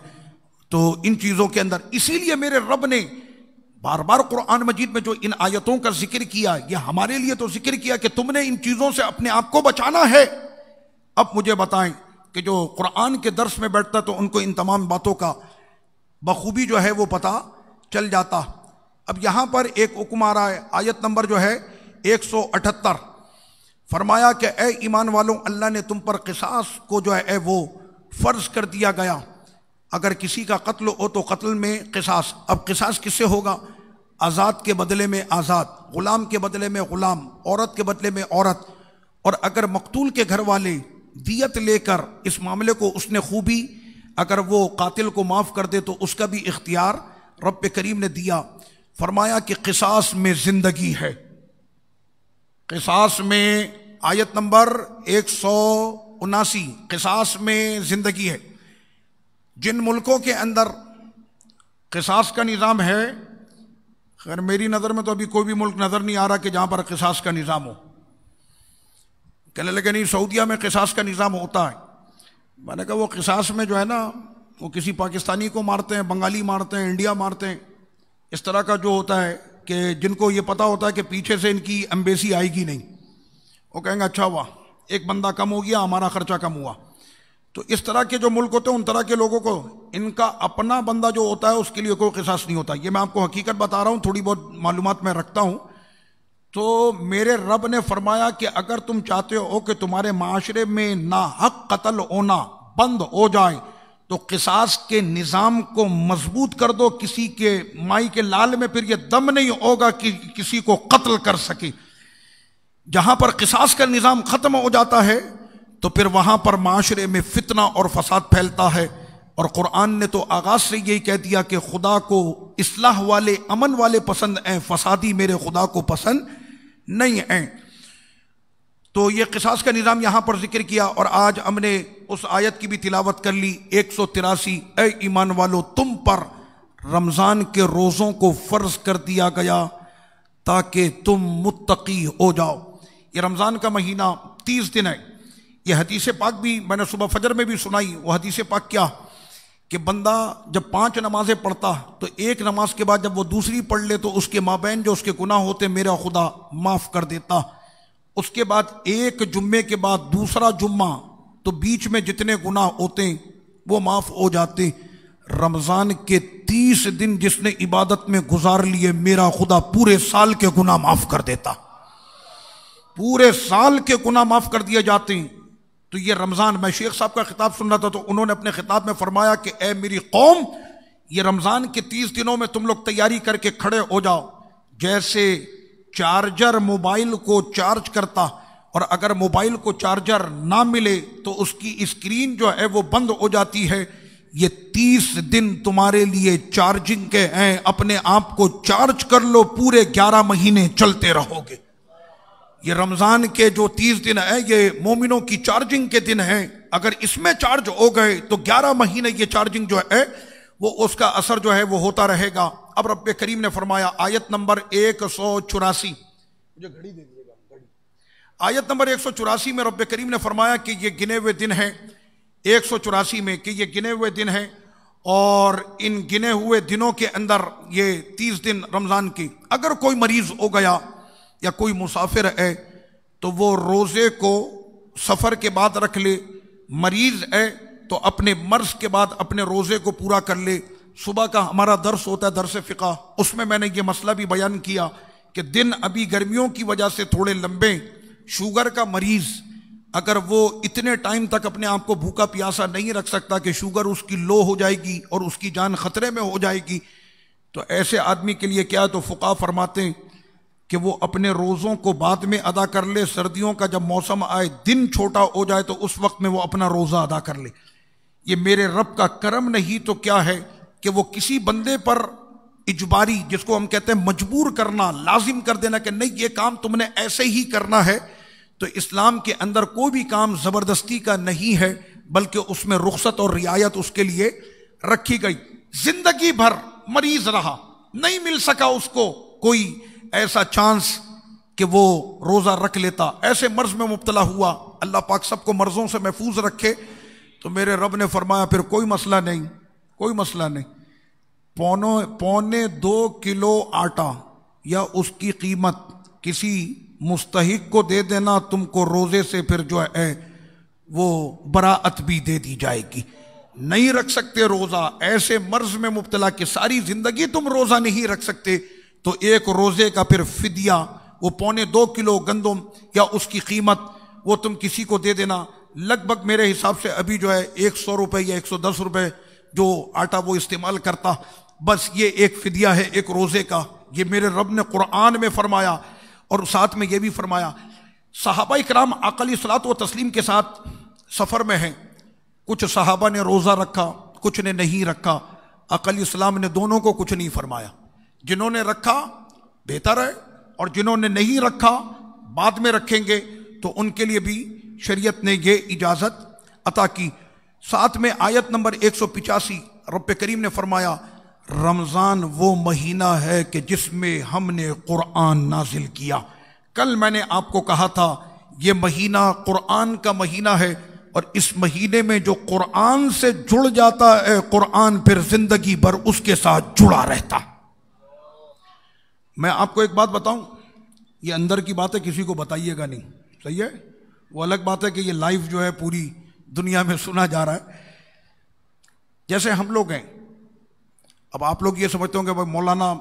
تو ان چیزوں کے اندر اسی لیے میرے رب نے بار بار قرآن مجید میں جو ان آیتوں کا ذکر کیا، یہ ہمارے لیے تو ذکر کیا کہ تم نے ان چیزوں سے اپنے آپ کو بچانا ہے۔ اب مجھے بتائیں کہ جو قرآن کے درس میں بیٹھتا تو ان کو ان تمام باتوں کا بخوبی جو ہے وہ پتہ چل جاتا۔ اب یہاں پر ایک حکم آ رہا ہے، آیت نمبر جو ہے 178، فرمایا کہ اے ایمان والوں، اللہ نے تم پر قصاص کو جو ہے وہ فرض کر دیا گیا، اگر کسی کا قتل ہو تو قتل میں قصاص۔ اب قصاص کس سے ہوگا؟ آزاد کے بدلے میں آزاد، غلام کے بدلے میں غلام، عورت کے بدلے میں عورت۔ اور اگر مقتول کے گھر والے دیت لے کر اس معاملے کو اس نے خوبی اگر وہ قاتل کو معاف کر دے تو اس کا بھی اختیار رب کریم نے دیا۔ فرمایا کہ قصاص میں زندگی ہے، قصاص میں، آیت نمبر 179، قصاص میں زندگی ہے۔ جن ملکوں کے اندر قصاص کا نظام ہے، خیر میری نظر میں تو ابھی کوئی بھی ملک نظر نہیں آ رہا کہ جہاں پر قصاص کا نظام ہو۔ کہنے لگے نہیں سعودیہ میں قصاص کا نظام ہوتا ہے۔ میں نے کہا وہ قصاص میں جو ہے نا وہ کسی پاکستانی کو مارتے ہیں، بنگالی مارتے ہیں، انڈیا مارتے ہیں، اس طرح کا جو ہوتا ہے کہ جن کو یہ پتا ہوتا ہے کہ پیچھے سے ان کی ایمبیسی آئے گی نہیں، وہ کہیں گے اچھا ہوا ایک بندہ کم ہو گیا، ہمارا خرچہ کم ہوا۔ تو اس طرح کے جو ملک ہوتے ہیں ان طرح کے لوگوں کو ان کا اپنا بندہ جو ہوتا ہے اس کے لیے کوئی قصاص نہیں ہوتا۔ یہ میں آپ کو حقیقت بتا رہا ہوں، تھوڑی بہت معلومات میں رکھتا ہوں۔ تو میرے رب نے فرمایا کہ اگر تم چاہتے ہو کہ تمہارے معاشرے میں ناحق قتل ہونا بند ہو جائے تو قصاص کے نظام کو مضبوط کر دو۔ کسی کے مائی کے لال میں پھر یہ دم نہیں ہوگا کہ کسی کو قتل کر سکے۔ جہاں پر قصاص کا نظام ختم ہو جاتا ہے تو پھر وہاں پر معاشرے میں فتنہ اور فساد پھیلتا ہے۔ اور قرآن نے تو آغاز سے یہی کہہ دیا کہ خدا کو اصلاح والے، امن والے پسند ہیں، فسادی میرے خدا کو پسند نہیں ہیں۔ تو یہ قصاص کا نظام یہاں پر ذکر کیا، اور آج ہم نے اس آیت کی بھی تلاوت کر لی 183، اے ایمان والو تم پر رمضان کے روزوں کو فرض کر دیا گیا تاکہ تم متقی ہو جاؤ۔ یہ رمضان کا مہینہ 30 دن ہے۔ یہ حدیث پاک بھی میں نے صبح فجر میں بھی سنائی۔ وہ حدیث پاک کیا کہ بندہ جب 5 نمازیں پڑھتا تو ایک نماز کے بعد جب وہ دوسری پڑھ لے تو اس کے مابین جو اس کے گناہ ہوتے میرا خدا معاف کر دیتا۔ اس کے بعد ایک جمعے کے بعد دوسرا جمعہ تو بیچ میں جتنے گناہ ہوتے ہیں وہ معاف ہو جاتے۔ رمضان کے 30 دن جس نے عبادت میں گزار لیے میرا خدا پورے سال کے گناہ معاف کر دیتا، پورے سال کے گناہ معاف کر دیے جاتے ہیں۔ تو یہ رمضان، میں شیخ صاحب کا خطاب سن رہا تھا تو انہوں نے اپنے خطاب میں فرمایا کہ اے میری قوم، یہ رمضان کے 30 دنوں میں تم لوگ تیاری کر کے کھڑے ہو جاؤ، جیسے چارجر موبائل کو چارج کرتا اور اگر موبائل کو چارجر نہ ملے تو اس کی اسکرین جو ہے وہ بند ہو جاتی ہے، یہ 30 دن تمہارے لیے چارجنگ کے ہیں، اپنے آپ کو چارج کر لو، پورے 11 مہینے چلتے رہو گے۔ یہ رمضان کے جو 30 دن ہیں یہ مومنوں کی چارجنگ کے دن ہیں، اگر اس میں چارج ہو گئے تو 11 مہینے یہ چارجنگ جو ہے وہ اس کا اثر جو ہے وہ ہوتا رہے گا۔ اب رب کریم نے فرمایا آیت نمبر 184، مجھے گھڑی دے دیجیے گا، گھڑی۔ آیت نمبر 184 میں رب کریم نے فرمایا کہ یہ گنے ہوئے دن ہیں، 184 میں کہ یہ گنے ہوئے دن ہیں، اور ان گنے ہوئے دنوں کے اندر یہ 30 دن رمضان کی، اگر کوئی مریض ہو گیا یا کوئی مسافر ہے تو وہ روزے کو سفر کے بعد رکھ لے، مریض ہے تو اپنے مرض کے بعد اپنے روزے کو پورا کر لے۔ صبح کا ہمارا درس ہوتا ہے درس فقہ، اس میں نے یہ مسئلہ بھی بیان کیا کہ دن ابھی گرمیوں کی وجہ سے تھوڑے لمبے، شوگر کا مریض اگر وہ اتنے ٹائم تک اپنے آپ کو بھوکا پیاسا نہیں رکھ سکتا کہ شوگر اس کی لو ہو جائے گی اور اس کی جان خطرے میں ہو جائے گی، تو ایسے آدمی کے لیے کیا، تو فقہا فرماتے ہیں کہ وہ اپنے روزوں کو بعد میں ادا کر لے، سردیوں کا جب موسم آئے دن چھوٹا ہو جائے تو اس وقت میں وہ اپنا روزہ ادا کر لے۔ یہ میرے رب کا کرم نہیں تو کیا ہے کہ وہ کسی بندے پر اجباری، جس کو ہم کہتے ہیں مجبور کرنا، لازم کر دینا کہ نہیں یہ کام تم نے ایسے ہی کرنا ہے۔ تو اسلام کے اندر کوئی بھی کام زبردستی کا نہیں ہے، بلکہ اس میں رخصت اور رعایت اس کے لیے رکھی گئی۔ زندگی بھر مریض رہا، نہیں مل سکا اس کو کوئی ایسا چانس کہ وہ روزہ رکھ لیتا، ایسے مرض میں مبتلا ہوا، اللہ پاک سب کو مرضوں سے محفوظ رکھے، تو میرے رب نے فرمایا پھر کوئی مسئلہ نہیں، کوئی مسئلہ نہیں، 2.25 کلو آٹا یا اس کی قیمت کسی مستحق کو دے دینا، تم کو روزے سے پھر جو ہے وہ براءت بھی دے دی جائے گی۔ نہیں رکھ سکتے روزہ، ایسے مرض میں مبتلا کہ ساری زندگی تم روزہ نہیں رکھ سکتے، تو ایک روزے کا پھر فدیہ وہ 2.25 کلو گندم یا اس کی قیمت وہ تم کسی کو دے دینا۔ لگ بھگ میرے حساب سے ابھی جو ہے 100 روپے یا 110 روپے جو آٹا وہ استعمال کرتا، بس یہ ایک فدیہ ہے ایک روزے کا۔ یہ میرے رب نے قرآن میں فرمایا، اور ساتھ میں یہ بھی فرمایا صحابہ اکرام آقا علیہ الصلوۃ والتسلیم کے ساتھ سفر میں ہیں، کچھ صحابہ نے روزہ رکھا، کچھ نے نہیں رکھا، آقا علیہ السلام نے دونوں کو کچھ نہیں فرمایا۔ جنہوں نے رکھا بہتر ہے، اور جنہوں نے نہیں رکھا بعد میں رکھیں گے تو ان کے لیے بھی شریعت نے یہ اجازت عطا کی۔ ساتھ میں آیت نمبر 185 رب کریم نے فرمایا رمضان وہ مہینہ ہے کہ جس میں ہم نے قرآن نازل کیا۔ کل میں نے آپ کو کہا تھا یہ مہینہ قرآن کا مہینہ ہے، اور اس مہینے میں جو قرآن سے جڑ جاتا ہے قرآن پھر زندگی بھر اس کے ساتھ جڑا رہتا۔ میں آپ کو ایک بات بتاؤں، یہ اندر کی بات ہے، کسی کو بتائیے گا نہیں، صحیح ہے؟ وہ الگ بات ہے کہ یہ لائیو جو ہے پوری دنیا میں سنا جا رہا ہے۔ جیسے ہم لوگ ہیں، اب آپ لوگ یہ سمجھتے ہوں کہ بھائی مولانا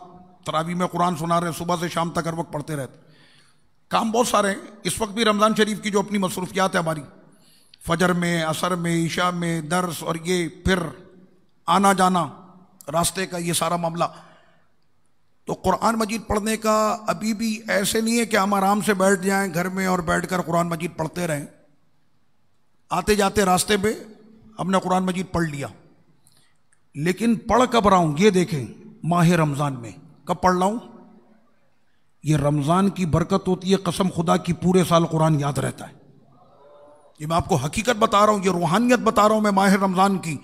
تراویح میں قرآن سنا رہے ہیں، صبح سے شام تک ہر وقت پڑھتے رہتے، کام بہت سارے ہیں۔ اس وقت بھی رمضان شریف کی جو اپنی مصروفیات ہے ہماری، فجر میں، عصر میں، عشاء میں درس، اور یہ پھر آنا جانا راستے کا، یہ سارا معاملہ، تو قرآن مجید پڑھنے کا ابھی بھی ایسے نہیں ہے کہ ہم آرام سے بیٹھ جائیں گھر میں اور بیٹھ کر قرآن مجید پڑھتے رہیں۔ آتے جاتے راستے پہ ہم نے قرآن مجید پڑھ لیا، لیکن پڑھ کب رہا ہوں یہ دیکھیں، ماہ رمضان میں کب پڑھ رہا ہوں؟ یہ رمضان کی برکت ہوتی ہے، قسم خدا کی پورے سال قرآن یاد رہتا ہے۔ یہ میں آپ کو حقیقت بتا رہا ہوں، یہ روحانیت بتا رہا ہوں میں ماہ رمضان کی،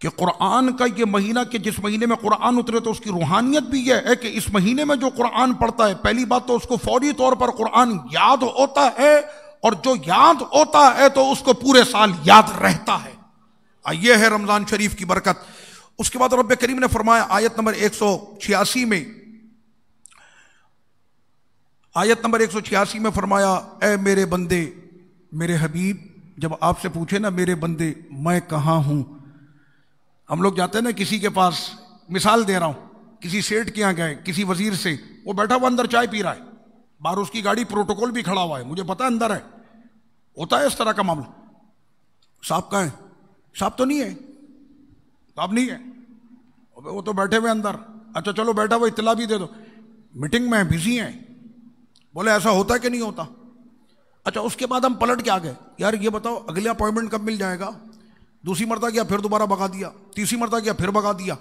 کہ قرآن کا یہ مہینہ، کہ جس مہینے میں قرآن اترے تو اس کی روحانیت بھی یہ ہے کہ اس مہینے میں جو قرآن پڑھتا ہے، پہلی بات تو اس کو فوری طور پر قرآن یاد ہوتا ہے، اور جو یاد ہوتا ہے تو اس کو پورے سال یاد رہتا ہے۔ یہ ہے رمضان شریف کی برکت۔ اس کے بعد رب کریم نے فرمایا آیت نمبر 186 میں، آیت نمبر 186 میں فرمایا اے میرے بندے، میرے حبیب، جب آپ سے پوچھے نا میرے بندے میں کہاں ہوں، ہم لوگ جاتے ہیں نا کسی کے پاس، مثال دے رہا ہوں، کسی سیٹ کے یہاں گئے، کسی وزیر سے، وہ بیٹھا ہوا اندر چائے پی رہا ہے، باہر اس کی گاڑی پروٹوکول بھی کھڑا ہوا ہے، مجھے پتا اندر ہے، ہوتا ہے اس طرح کا معاملہ۔ صاحب کہاں ہے؟ صاحب تو نہیں ہے، صاحب نہیں ہے، وہ تو بیٹھے ہوئے اندر، اچھا چلو بیٹھا ہوا اطلاع بھی دے دو، میٹنگ میں بزی ہیں، بولے ایسا ہوتا ہے کہ نہیں ہوتا؟ اچھا اس کے بعد ہم پلٹ کے آ گئے، یار یہ بتاؤ اگلے اپوائنٹمنٹ کب مل جائے گا؟ دوسری مرتبہ کیا پھر دوبارہ بگا دیا، تیسری مرتبہ کیا پھر بگا دیا،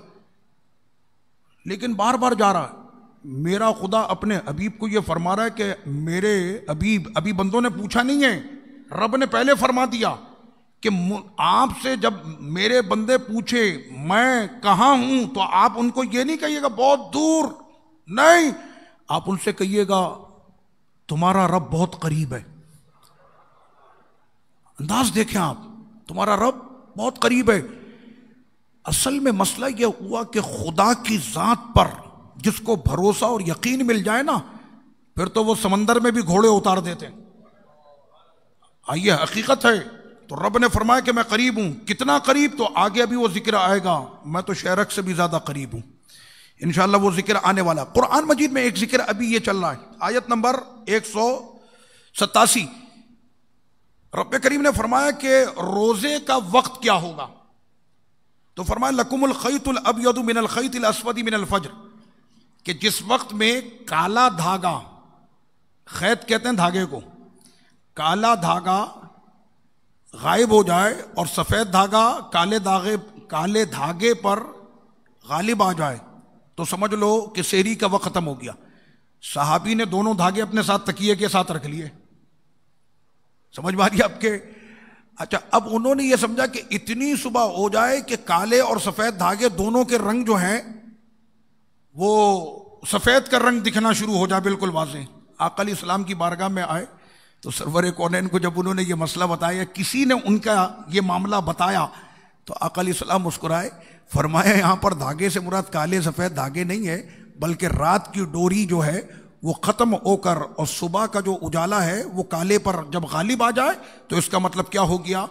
لیکن بار بار جا رہا ہے۔ میرا خدا اپنے حبیب کو یہ فرما رہا ہے کہ میرے حبیب، ابھی بندوں نے پوچھا نہیں ہے، رب نے پہلے فرما دیا کہ آپ سے جب میرے بندے پوچھے میں کہاں ہوں تو آپ ان کو یہ نہیں کہیے گا بہت دور، نہیں، آپ ان سے کہیے گا تمہارا رب بہت قریب ہے۔ انداز دیکھیں آپ، تمہارا رب بہت قریب ہے۔ اصل میں مسئلہ یہ ہوا کہ خدا کی ذات پر جس کو بھروسہ اور یقین مل جائے نا، پھر تو وہ سمندر میں بھی گھوڑے اتار دیتے ہیں۔ آئیے حقیقت ہے، تو رب نے فرمایا کہ میں قریب ہوں۔ کتنا قریب؟ تو آگے ابھی وہ ذکر آئے گا، میں تو شہرک سے بھی زیادہ قریب ہوں، انشاءاللہ وہ ذکر آنے والا۔ قرآن مجید میں ایک ذکر ابھی یہ چل رہا ہے، آیت نمبر 187، رب کریم نے فرمایا کہ روزے کا وقت کیا ہوگا، تو فرمایا لکم الخیط الابیض من الخیط الاسود من الفجر، کہ جس وقت میں کالا دھاگا خیط کہتے ہیں دھاگے کو. کالا دھاگا غائب ہو جائے اور سفید دھاگا کالے دھاگے پر غالب آ جائے تو سمجھ لو کہ سحری کا وقت ختم ہو گیا. صحابی نے دونوں دھاگے اپنے ساتھ تکیے کے ساتھ رکھ لیے. سمجھ میں آ رہی آپ کے؟ اچھا، اب انہوں نے یہ سمجھا کہ اتنی صبح ہو جائے کہ کالے اور سفید دھاگے دونوں کے رنگ جو ہیں وہ سفید کا رنگ دکھنا شروع ہو جائے بالکل واضح. آقا علیہ السلام کی بارگاہ میں آئے تو سرور کونین کو جب انہوں نے یہ مسئلہ بتایا، کسی نے ان کا یہ معاملہ بتایا تو آقا علیہ السلام مسکرائے، فرمایا یہاں پر دھاگے سے مراد کالے سفید دھاگے نہیں ہے، بلکہ رات کی ڈوری جو ہے وہ ختم ہو کر اور صبح کا جو اجالا ہے وہ کالے پر جب غالب آ جائے تو اس کا مطلب کیا ہو گیا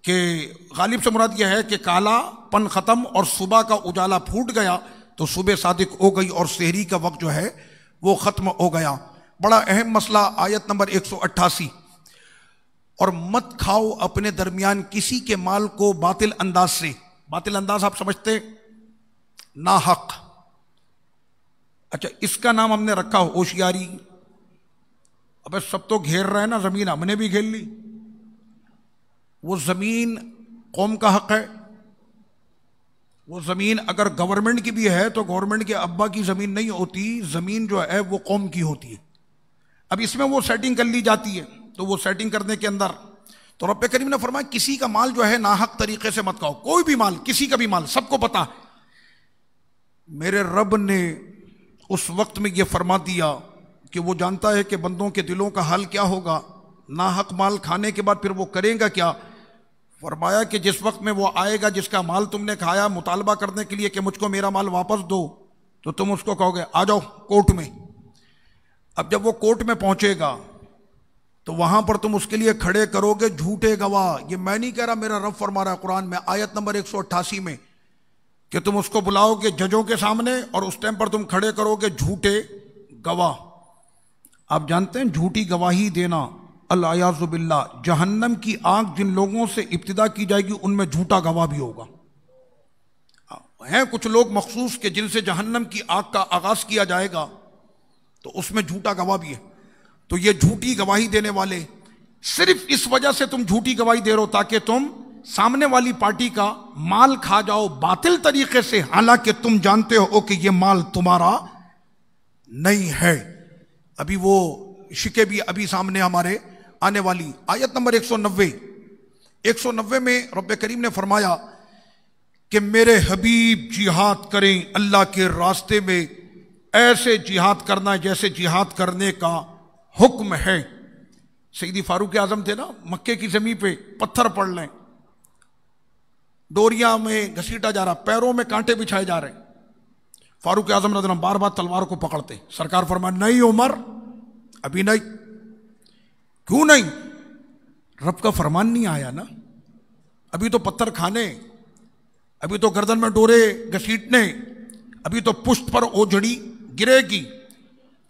کہ غالب سے مراد یہ ہے کہ کالا پن ختم اور صبح کا اجالا پھوٹ گیا تو صبح صادق ہو گئی اور سحری کا وقت جو ہے وہ ختم ہو گیا. بڑا اہم مسئلہ آیت نمبر 188، اور مت کھاؤ اپنے درمیان کسی کے مال کو باطل انداز سے. باطل انداز آپ سمجھتے ناحق. اچھا، اس کا نام ہم نے رکھا ہوشیاری. ابے سب تو گھیر رہے ہیں نا زمین، ہم نے بھی گھیر لی. وہ زمین قوم کا حق ہے. وہ زمین اگر گورنمنٹ کی بھی ہے تو گورنمنٹ کے ابا کی زمین نہیں ہوتی، زمین جو ہے وہ قوم کی ہوتی ہے. اب اس میں وہ سیٹنگ کر لی جاتی ہے، تو وہ سیٹنگ کرنے کے اندر تو رب کریم نے فرمایا کسی کا مال جو ہے ناحق طریقے سے مت کھاؤ. کوئی بھی مال، کسی کا بھی مال، سب کو پتا. میرے رب نے اس وقت میں یہ فرما دیا کہ وہ جانتا ہے کہ بندوں کے دلوں کا حال کیا ہوگا. ناحق مال کھانے کے بعد پھر وہ کریں گا کیا؟ فرمایا کہ جس وقت میں وہ آئے گا جس کا مال تم نے کھایا مطالبہ کرنے کے لیے کہ مجھ کو میرا مال واپس دو، تو تم اس کو کہو گے آ جاؤ کورٹ میں. اب جب وہ کورٹ میں پہنچے گا تو وہاں پر تم اس کے لیے کھڑے کرو گے جھوٹے گواہ. یہ میں نہیں کہہ رہا، میرا رب فرما رہا ہے قرآن میں آیت نمبر 188 میں کہ تم اس کو بلاؤ گے ججوں کے سامنے اور اس ٹائم پر تم کھڑے کرو گے جھوٹے گواہ. آپ جانتے ہیں جھوٹی گواہی دینا العیاذ باللہ، جہنم کی آگ جن لوگوں سے ابتدا کی جائے گی ان میں جھوٹا گواہ بھی ہوگا. ہیں کچھ لوگ مخصوص کہ جن سے جہنم کی آگ کا آغاز کیا جائے گا تو اس میں جھوٹا گواہ بھی ہے. تو یہ جھوٹی گواہی دینے والے صرف اس وجہ سے تم جھوٹی گواہی دے رہے ہو تاکہ تم سامنے والی پارٹی کا مال کھا جاؤ باطل طریقے سے، حالانکہ تم جانتے ہو کہ یہ مال تمہارا نہیں ہے. ابھی وہ شکے بھی ابھی سامنے ہمارے آنے والی. آیت نمبر 190 میں رب کریم نے فرمایا کہ میرے حبیب جہاد کریں اللہ کے راستے میں، ایسے جہاد کرنا جیسے جہاد کرنے کا حکم ہے. سیدی فاروق اعظم تھے نا، مکے کی زمین پہ پتھر پڑ لیں، ڈوریاں میں گھسیٹا جا رہا، پیروں میں کانٹے بچھائے جا رہے. فاروق اعظم رضی اللہ عنہ بار بار تلوار کو پکڑتے. سرکار فرمایا نہیں عمر، ابھی نہیں. کیوں نہیں؟ رب کا فرمان نہیں آیا نا. ابھی تو پتھر کھانے، ابھی تو گردن میں ڈورے گھسیٹنے، ابھی تو پشت پر اوجھڑی گرے گی،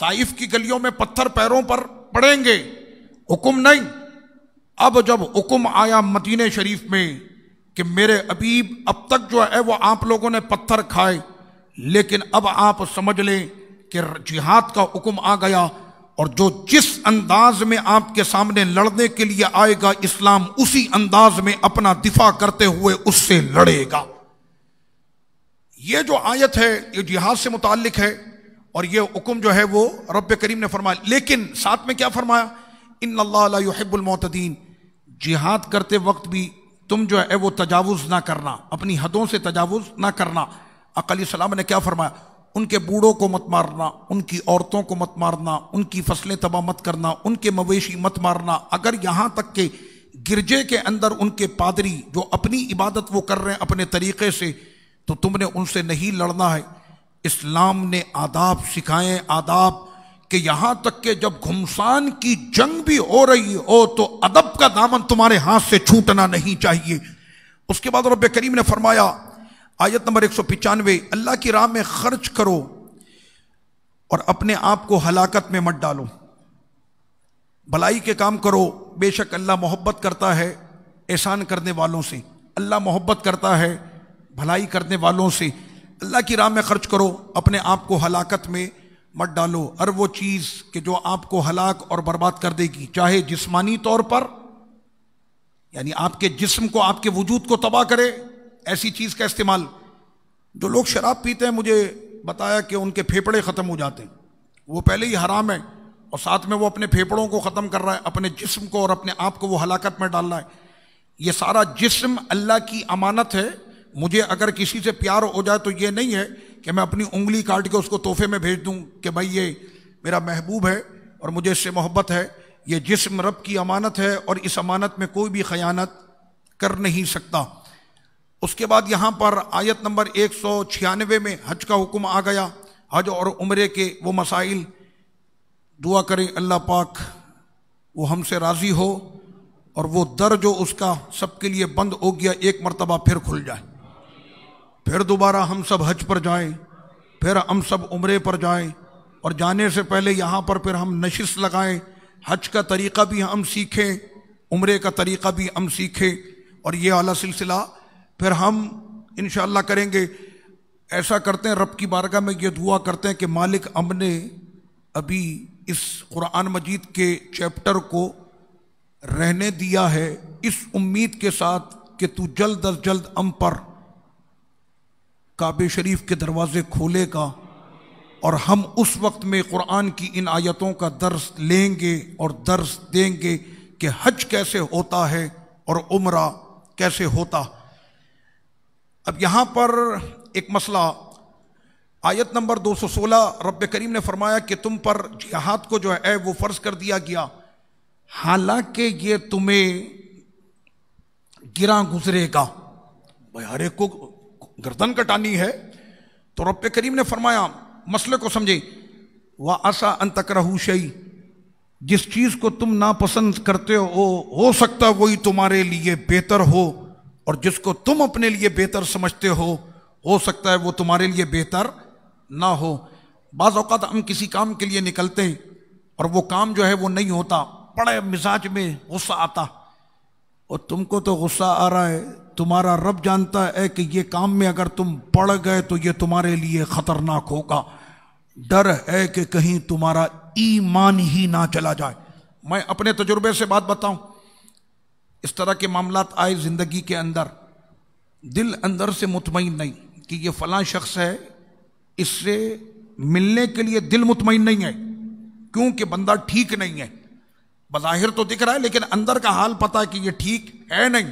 طائف کی گلیوں میں پتھر پیروں پر پڑیں گے. حکم نہیں. اب جب حکم آیا مدینہ شریف میں کہ میرے حبیب اب تک جو ہے وہ آپ لوگوں نے پتھر کھائے، لیکن اب آپ سمجھ لیں کہ جہاد کا حکم آ گیا، اور جو جس انداز میں آپ کے سامنے لڑنے کے لیے آئے گا اسلام اسی انداز میں اپنا دفاع کرتے ہوئے اس سے لڑے گا. یہ جو آیت ہے یہ جہاد سے متعلق ہے اور یہ حکم جو ہے وہ رب کریم نے فرمایا. لیکن ساتھ میں کیا فرمایا؟ ان اللہ لا يحب المعتدین. جہاد کرتے وقت بھی تم جو ہے وہ تجاوز نہ کرنا، اپنی حدوں سے تجاوز نہ کرنا. آقا علیہ السلام نے کیا فرمایا؟ ان کے بوڑھوں کو مت مارنا، ان کی عورتوں کو مت مارنا، ان کی فصلیں تباہ مت کرنا، ان کے مویشی مت مارنا. اگر یہاں تک کہ گرجے کے اندر ان کے پادری جو اپنی عبادت وہ کر رہے ہیں اپنے طریقے سے، تو تم نے ان سے نہیں لڑنا ہے. اسلام نے آداب سکھائے، آداب کہ یہاں تک کہ جب گھمسان کی جنگ بھی ہو رہی ہو تو ادب کا دامن تمہارے ہاتھ سے چھوٹنا نہیں چاہیے. اس کے بعد رب کریم نے فرمایا آیت نمبر 195 اللہ کی راہ میں خرچ کرو اور اپنے آپ کو ہلاکت میں مت ڈالو. بھلائی کے کام کرو، بے شک اللہ محبت کرتا ہے احسان کرنے والوں سے. اللہ محبت کرتا ہے بھلائی کرنے والوں سے. اللہ کی راہ میں خرچ کرو، اپنے آپ کو ہلاکت میں مت ڈالو، ہر وہ چیز کہ جو آپ کو ہلاک اور برباد کر دے گی، چاہے جسمانی طور پر، یعنی آپ کے جسم کو، آپ کے وجود کو تباہ کرے، ایسی چیز کا استعمال۔ جو لوگ شراب پیتے ہیں، مجھے بتایا کہ ان کے پھیپھڑے ختم ہو جاتے ہیں، وہ پہلے ہی حرام ہے، اور ساتھ میں وہ اپنے پھیپھڑوں کو ختم کر رہا ہے، اپنے جسم کو اور اپنے آپ کو وہ ہلاکت میں ڈال رہا ہے۔ یہ سارا جسم اللہ کی امانت ہے، مجھے اگر کسی سے پیار ہو جائے تو یہ نہیں ہے کہ میں اپنی انگلی کاٹ کے اس کو تحفے میں بھیج دوں کہ بھائی یہ میرا محبوب ہے اور مجھے اس سے محبت ہے۔ یہ جسم رب کی امانت ہے اور اس امانت میں کوئی بھی خیانت کر نہیں سکتا۔ اس کے بعد یہاں پر آیت نمبر 196 میں حج کا حکم آ گیا، حج اور عمرے کے وہ مسائل۔ دعا کریں اللہ پاک وہ ہم سے راضی ہو اور وہ در جو اس کا سب کے لیے بند ہو گیا ایک مرتبہ پھر کھل جائے، پھر دوبارہ ہم سب حج پر جائیں، پھر ہم سب عمرے پر جائیں، اور جانے سے پہلے یہاں پر پھر ہم نشست لگائیں، حج کا طریقہ بھی ہم سیکھیں، عمرے کا طریقہ بھی ہم سیکھیں، اور یہ اعلیٰ سلسلہ پھر ہم انشاءاللہ کریں گے۔ ایسا کرتے ہیں، رب کی بارگاہ میں یہ دعا کرتے ہیں کہ مالک ہم نے ابھی اس قرآن مجید کے چیپٹر کو رہنے دیا ہے اس امید کے ساتھ کہ تو جلد از جلد ہم پر کعبہ شریف کے دروازے کھولے گا، اور ہم اس وقت میں قرآن کی ان آیتوں کا درس لیں گے اور درس دیں گے کہ حج کیسے ہوتا ہے اور عمرہ کیسے ہوتا۔ اب یہاں پر ایک مسئلہ، آیت نمبر 216 رب کریم نے فرمایا کہ تم پر جہاد کو جو ہے وہ فرض کر دیا گیا، حالانکہ یہ تمہیں گراں گزرے گا۔ بھائی ہر ایک کو گردن کٹانی ہے، تو رب کریم نے فرمایا مسئلے کو سمجھے، وَعَسَىٰ أَن تَكْرَهُوا شَيْءٍ، جس چیز کو تم ناپسند کرتے ہو سکتا وہی تمہارے لیے بہتر ہو، اور جس کو تم اپنے لیے بہتر سمجھتے ہو سکتا ہے وہ تمہارے لیے بہتر نہ ہو۔ بعض اوقات ہم کسی کام کے لیے نکلتے ہیں اور وہ کام جو ہے وہ نہیں ہوتا، بڑے مزاج میں غصہ آتا، اور تم کو تو غصہ آ رہا ہے، تمہارا رب جانتا ہے کہ یہ کام میں اگر تم پڑ گئے تو یہ تمہارے لیے خطرناک ہوگا، ڈر ہے کہ کہیں تمہارا ایمان ہی نہ چلا جائے۔ میں اپنے تجربے سے بات بتاؤں، اس طرح کے معاملات آئے زندگی کے اندر، دل اندر سے مطمئن نہیں کہ یہ فلاں شخص ہے، اس سے ملنے کے لیے دل مطمئن نہیں ہے، کیونکہ بندہ ٹھیک نہیں ہے، بظاہر تو دکھ رہا ہے لیکن اندر کا حال پتا ہے کہ یہ ٹھیک ہے نہیں،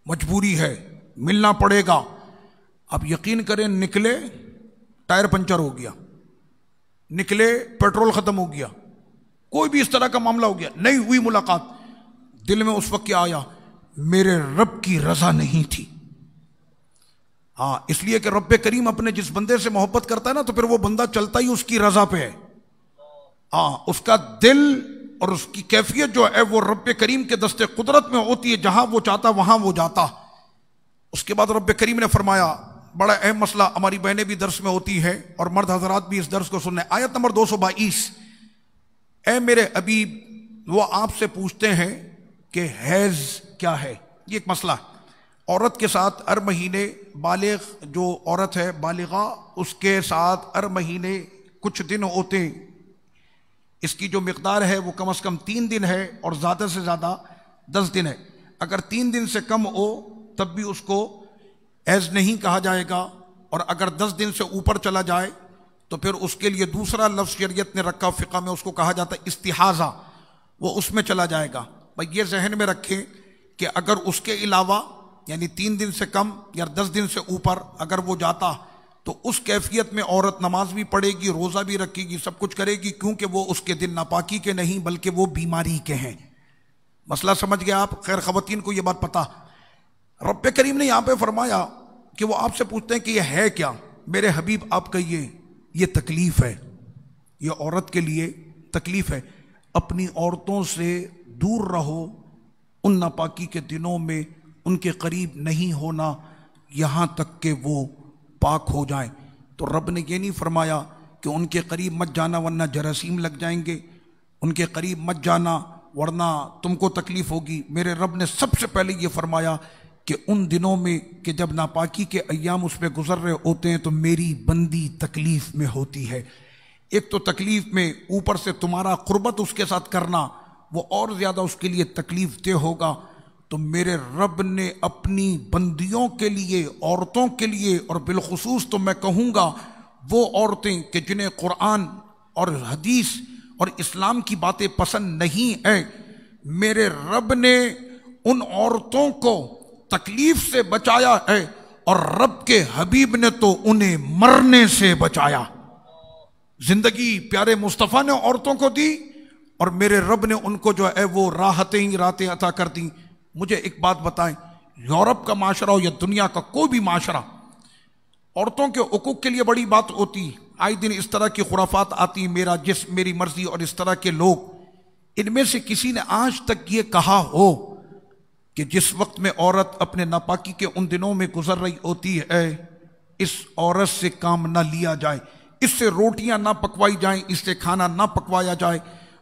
مجبوری ہے، ملنا پڑے گا۔ اب یقین کریں، نکلے ٹائر پنچر ہو گیا، نکلے پیٹرول ختم ہو گیا، کوئی بھی اس طرح کا معاملہ ہو گیا، نہیں ہوئی ملاقات، دل میں اس وقت کیا آیا؟ میرے رب کی رضا نہیں تھی۔ ہاں، اس لیے کہ رب کریم اپنے جس بندے سے محبت کرتا ہے نا تو پھر وہ بندہ چلتا ہی اس کی رضا پہ ہے۔ ہاں، اس کا دل اور اس کی کیفیت جو ہے وہ رب کریم کے دست قدرت میں ہوتی ہے، جہاں وہ چاہتا وہاں وہ جاتا۔ اس کے بعد رب کریم نے فرمایا، بڑا اہم مسئلہ، ہماری بہنیں بھی درس میں ہوتی ہے اور مرد حضرات بھی اس درس کو سننے۔ آیت نمبر 222، اے میرے حبیب، وہ آپ سے پوچھتے ہیں کہ حیض کیا ہے۔ یہ ایک مسئلہ ہے، عورت کے ساتھ ہر مہینے بالغ جو عورت ہے بالغہ، اس کے ساتھ ہر مہینے کچھ دن ہوتے ہیں، اس کی جو مقدار ہے وہ کم از کم 3 دن ہے اور زیادہ سے زیادہ 10 دن ہے۔ اگر 3 دن سے کم ہو تب بھی اس کو حیض نہیں کہا جائے گا، اور اگر 10 دن سے اوپر چلا جائے تو پھر اس کے لیے دوسرا لفظ شریعت نے رکھا، فقہ میں اس کو کہا جاتا ہے استحاضہ، وہ اس میں چلا جائے گا۔ بھائی یہ ذہن میں رکھیں کہ اگر اس کے علاوہ یعنی 3 دن سے کم یا 10 دن سے اوپر اگر وہ جاتا تو اس کیفیت میں عورت نماز بھی پڑھے گی، روزہ بھی رکھے گی، سب کچھ کرے گی، کیونکہ وہ اس کے دن ناپاکی کے نہیں بلکہ وہ بیماری کے ہیں۔ مسئلہ سمجھ گیا آپ؟ خیر خواتین کو یہ بات پتا۔ رب کریم نے یہاں پہ فرمایا کہ وہ آپ سے پوچھتے ہیں کہ یہ ہے کیا؟ میرے حبیب آپ کہیے یہ تکلیف ہے، یہ عورت کے لیے تکلیف ہے، اپنی عورتوں سے دور رہو، ان ناپاکی کے دنوں میں ان کے قریب نہیں ہونا یہاں تک کہ وہ پاک ہو جائیں۔ تو رب نے یہ نہیں فرمایا کہ ان کے قریب مت جانا ورنہ جراثیم لگ جائیں گے، ان کے قریب مت جانا ورنہ تم کو تکلیف ہوگی۔ میرے رب نے سب سے پہلے یہ فرمایا کہ ان دنوں میں کہ جب ناپاکی کے ایام اس پہ گزر رہے ہوتے ہیں تو میری بندی تکلیف میں ہوتی ہے، ایک تو تکلیف میں اوپر سے تمہارا قربت اس کے ساتھ کرنا وہ اور زیادہ اس کے لیے تکلیف دہ ہوگا۔ تو میرے رب نے اپنی بندیوں کے لیے، عورتوں کے لیے، اور بالخصوص تو میں کہوں گا وہ عورتیں کہ جنہیں قرآن اور حدیث اور اسلام کی باتیں پسند نہیں ہے، میرے رب نے ان عورتوں کو تکلیف سے بچایا ہے، اور رب کے حبیب نے تو انہیں مرنے سے بچایا۔ زندگی پیارے مصطفیٰ نے عورتوں کو دی، اور میرے رب نے ان کو جو ہے وہ راحتیں ہی راحتیں عطا کر دیں۔ مجھے ایک بات بتائیں، یورپ کا معاشرہ ہو یا دنیا کا کوئی بھی معاشرہ، عورتوں کے حقوق کے لیے بڑی بات ہوتی، آئے دن اس طرح کی خرافات آتی، میرا جسم میری مرضی اور اس طرح کے لوگ۔ ان میں سے کسی نے آج تک یہ کہا ہو کہ جس وقت میں عورت اپنے ناپاکی کے ان دنوں میں گزر رہی ہوتی ہے، اس عورت سے کام نہ لیا جائے، اس سے روٹیاں نہ پکوائی جائیں، اس سے کھانا نہ پکوایا جائے،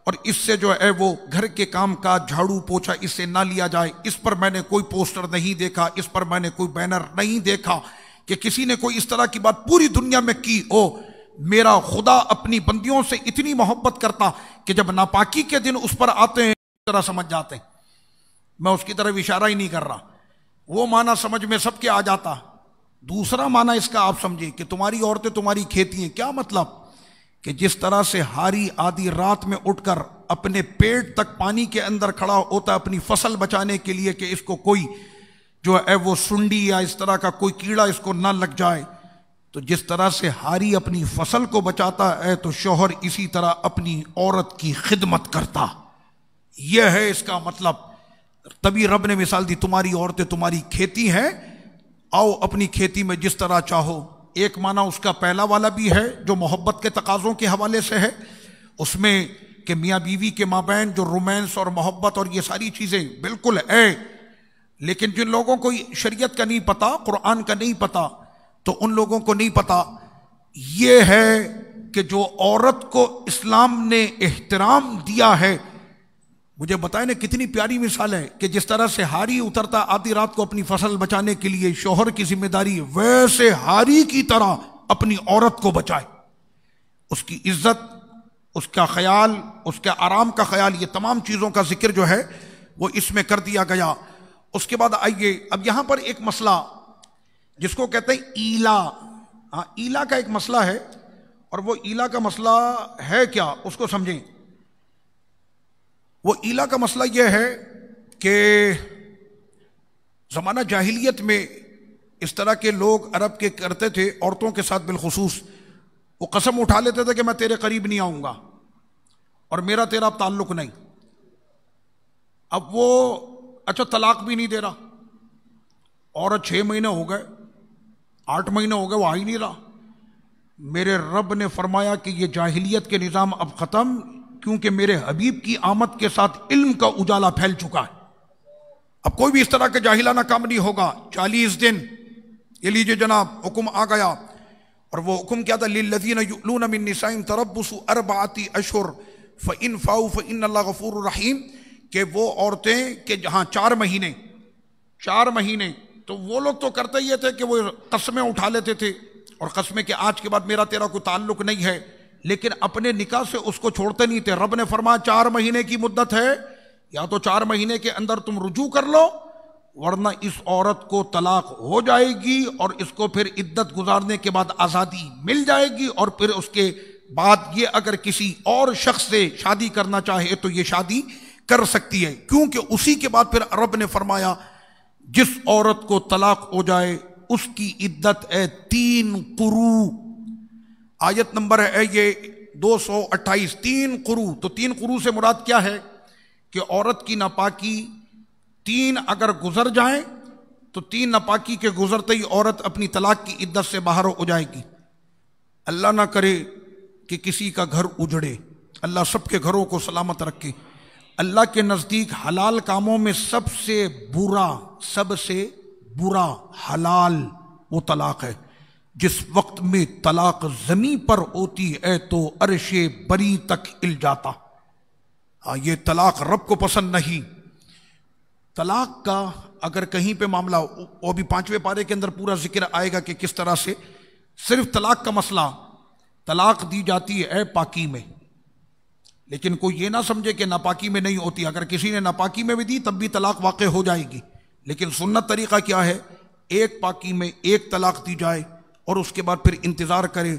اور اس سے جو ہے وہ گھر کے کام کا جھاڑو پوچھا اس سے نہ لیا جائے؟ اس پر میں نے کوئی پوسٹر نہیں دیکھا، اس پر میں نے کوئی بینر نہیں دیکھا کہ کسی نے کوئی اس طرح کی بات پوری دنیا میں کی ہو۔ میرا خدا اپنی بندیوں سے اتنی محبت کرتا کہ جب ناپاکی کے دن اس پر آتے ہیں اس طرح سمجھ جاتے ہیں۔ میں اس کی طرف اشارہ ہی نہیں کر رہا، وہ معنی سمجھ میں سب کے آ جاتا۔ دوسرا معنی اس کا آپ سمجھیں کہ تمہاری عورتیں تمہاری کھیتی ہیں، کیا مطلب؟ کہ جس طرح سے ہاری آدھی رات میں اٹھ کر اپنے پیٹ تک پانی کے اندر کھڑا ہوتا ہے اپنی فصل بچانے کے لیے کہ اس کو کوئی جو ہے وہ سنڈی یا اس طرح کا کوئی کیڑا اس کو نہ لگ جائے، تو جس طرح سے ہاری اپنی فصل کو بچاتا ہے تو شوہر اسی طرح اپنی عورت کی خدمت کرتا۔ یہ ہے اس کا مطلب۔ تبھی رب نے مثال دی، تمہاری عورتیں تمہاری کھیتی ہیں، آؤ اپنی کھیتی میں جس طرح چاہو۔ ایک معنی اس کا پہلا والا بھی ہے جو محبت کے تقاضوں کے حوالے سے ہے، اس میں کہ میاں بیوی کے مابین جو رومانس اور محبت اور یہ ساری چیزیں بالکل ہے، لیکن جن لوگوں کو شریعت کا نہیں پتا، قرآن کا نہیں پتا، تو ان لوگوں کو نہیں پتا یہ ہے کہ جو عورت کو اسلام نے احترام دیا ہے۔ مجھے بتائیں نا کتنی پیاری مثال ہے کہ جس طرح سے ہاری اترتا آدھی رات کو اپنی فصل بچانے کے لیے، شوہر کی ذمہ داری ویسے ہاری کی طرح اپنی عورت کو بچائے، اس کی عزت، اس کا خیال، اس کے آرام کا خیال، یہ تمام چیزوں کا ذکر جو ہے وہ اس میں کر دیا گیا۔ اس کے بعد آئیے اب یہاں پر ایک مسئلہ جس کو کہتے ہیں ایلا، ایلا کا ایک مسئلہ ہے، اور وہ ایلا کا مسئلہ ہے کیا اس کو سمجھیں۔ وہ ایلا کا مسئلہ یہ ہے کہ زمانہ جاہلیت میں اس طرح کے لوگ عرب کے کرتے تھے، عورتوں کے ساتھ بالخصوص، وہ قسم اٹھا لیتے تھے کہ میں تیرے قریب نہیں آؤں گا اور میرا تیرا تعلق نہیں۔ اب وہ اچھا طلاق بھی نہیں دے رہا، عورت 6 مہینے ہو گئے، 8 مہینے ہو گئے، وہ آ ہی نہیں رہا۔ میرے رب نے فرمایا کہ یہ جاہلیت کے نظام اب ختم، کیونکہ میرے حبیب کی آمد کے ساتھ علم کا اجالا پھیل چکا ہے۔ اب کوئی بھی اس طرح کے جاہلانہ کام نہیں ہوگا۔ 40 دن یہ لیجئے جناب حکم آ گیا، اور وہ حکم کیا تھا؟ لِلَّذِينَ يُؤْلُونَ مِن نِّسَائِهِمْ تَرَبُّصُ 4 أَشْهُرٍ فَإِنْ فَاءُوا فَإِنَّ اللَّهَ غَفُورٌ رَحِيمٌ، کہ وہ عورتیں کہ جہاں 4 مہینے، تو وہ لوگ تو کرتے یہ تھے کہ وہ قسمیں اٹھا لیتے تھے، اور قسمیں کہ آج کے بعد میرا تیرا کوئی تعلق نہیں ہے، لیکن اپنے نکاح سے اس کو چھوڑتے نہیں تھے۔ رب نے فرمایا 4 مہینے کی مدت ہے، یا تو 4 مہینے کے اندر تم رجوع کر لو، ورنہ اس عورت کو طلاق ہو جائے گی، اور اس کو پھر عدت گزارنے کے بعد آزادی مل جائے گی، اور پھر اس کے بعد یہ اگر کسی اور شخص سے شادی کرنا چاہے تو یہ شادی کر سکتی ہے، کیونکہ اسی کے بعد پھر رب نے فرمایا جس عورت کو طلاق ہو جائے اس کی عدت ہے 3 قروء۔ آیت نمبر ہے یہ 228، 3 قروء۔ تو 3 قروء سے مراد کیا ہے کہ عورت کی ناپاکی 3 اگر گزر جائیں تو 3 ناپاکی کے گزرتے ہی عورت اپنی طلاق کی عدت سے باہر ہو جائے گی۔ اللہ نہ کرے کہ کسی کا گھر اجڑے، اللہ سب کے گھروں کو سلامت رکھے۔ اللہ کے نزدیک حلال کاموں میں سب سے برا حلال وہ طلاق ہے۔ جس وقت میں طلاق زمین پر ہوتی ہے تو عرش بری تک ہل جاتا۔ یہ طلاق رب کو پسند نہیں۔ طلاق کا اگر کہیں پہ معاملہ، وہ بھی 5ویں پارے کے اندر پورا ذکر آئے گا کہ کس طرح سے صرف طلاق کا مسئلہ طلاق دی جاتی ہے پاکی میں، لیکن کوئی یہ نہ سمجھے کہ ناپاکی میں نہیں ہوتی، اگر کسی نے ناپاکی میں بھی دی تب بھی طلاق واقع ہو جائے گی، لیکن سنت طریقہ کیا ہے؟ ایک پاکی میں ایک طلاق دی جائے اور اس کے بعد پھر انتظار کرے،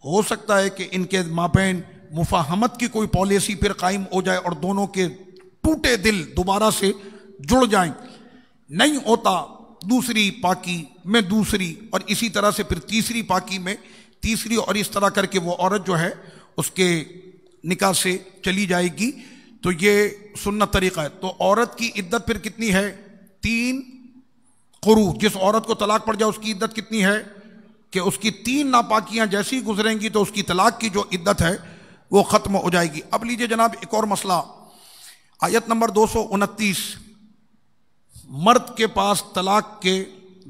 ہو سکتا ہے کہ ان کے مابین مفاہمت کی کوئی پالیسی پھر قائم ہو جائے اور دونوں کے ٹوٹے دل دوبارہ سے جڑ جائیں، نہیں ہوتا دوسری پاکی میں دوسری، اور اسی طرح سے پھر تیسری پاکی میں تیسری، اور اس طرح کر کے وہ عورت جو ہے اس کے نکاح سے چلی جائے گی۔ تو یہ سنت طریقہ ہے۔ تو عورت کی عدت پھر کتنی ہے؟ 3 قروء۔ جس عورت کو طلاق پڑ جائے اس کی عدت کتنی ہے؟ کہ اس کی 3 ناپاکیاں جیسی گزریں گی تو اس کی طلاق کی جو عدت ہے وہ ختم ہو جائے گی۔ اب لیجئے جناب ایک اور مسئلہ، آیت نمبر 229، مرد کے پاس طلاق کے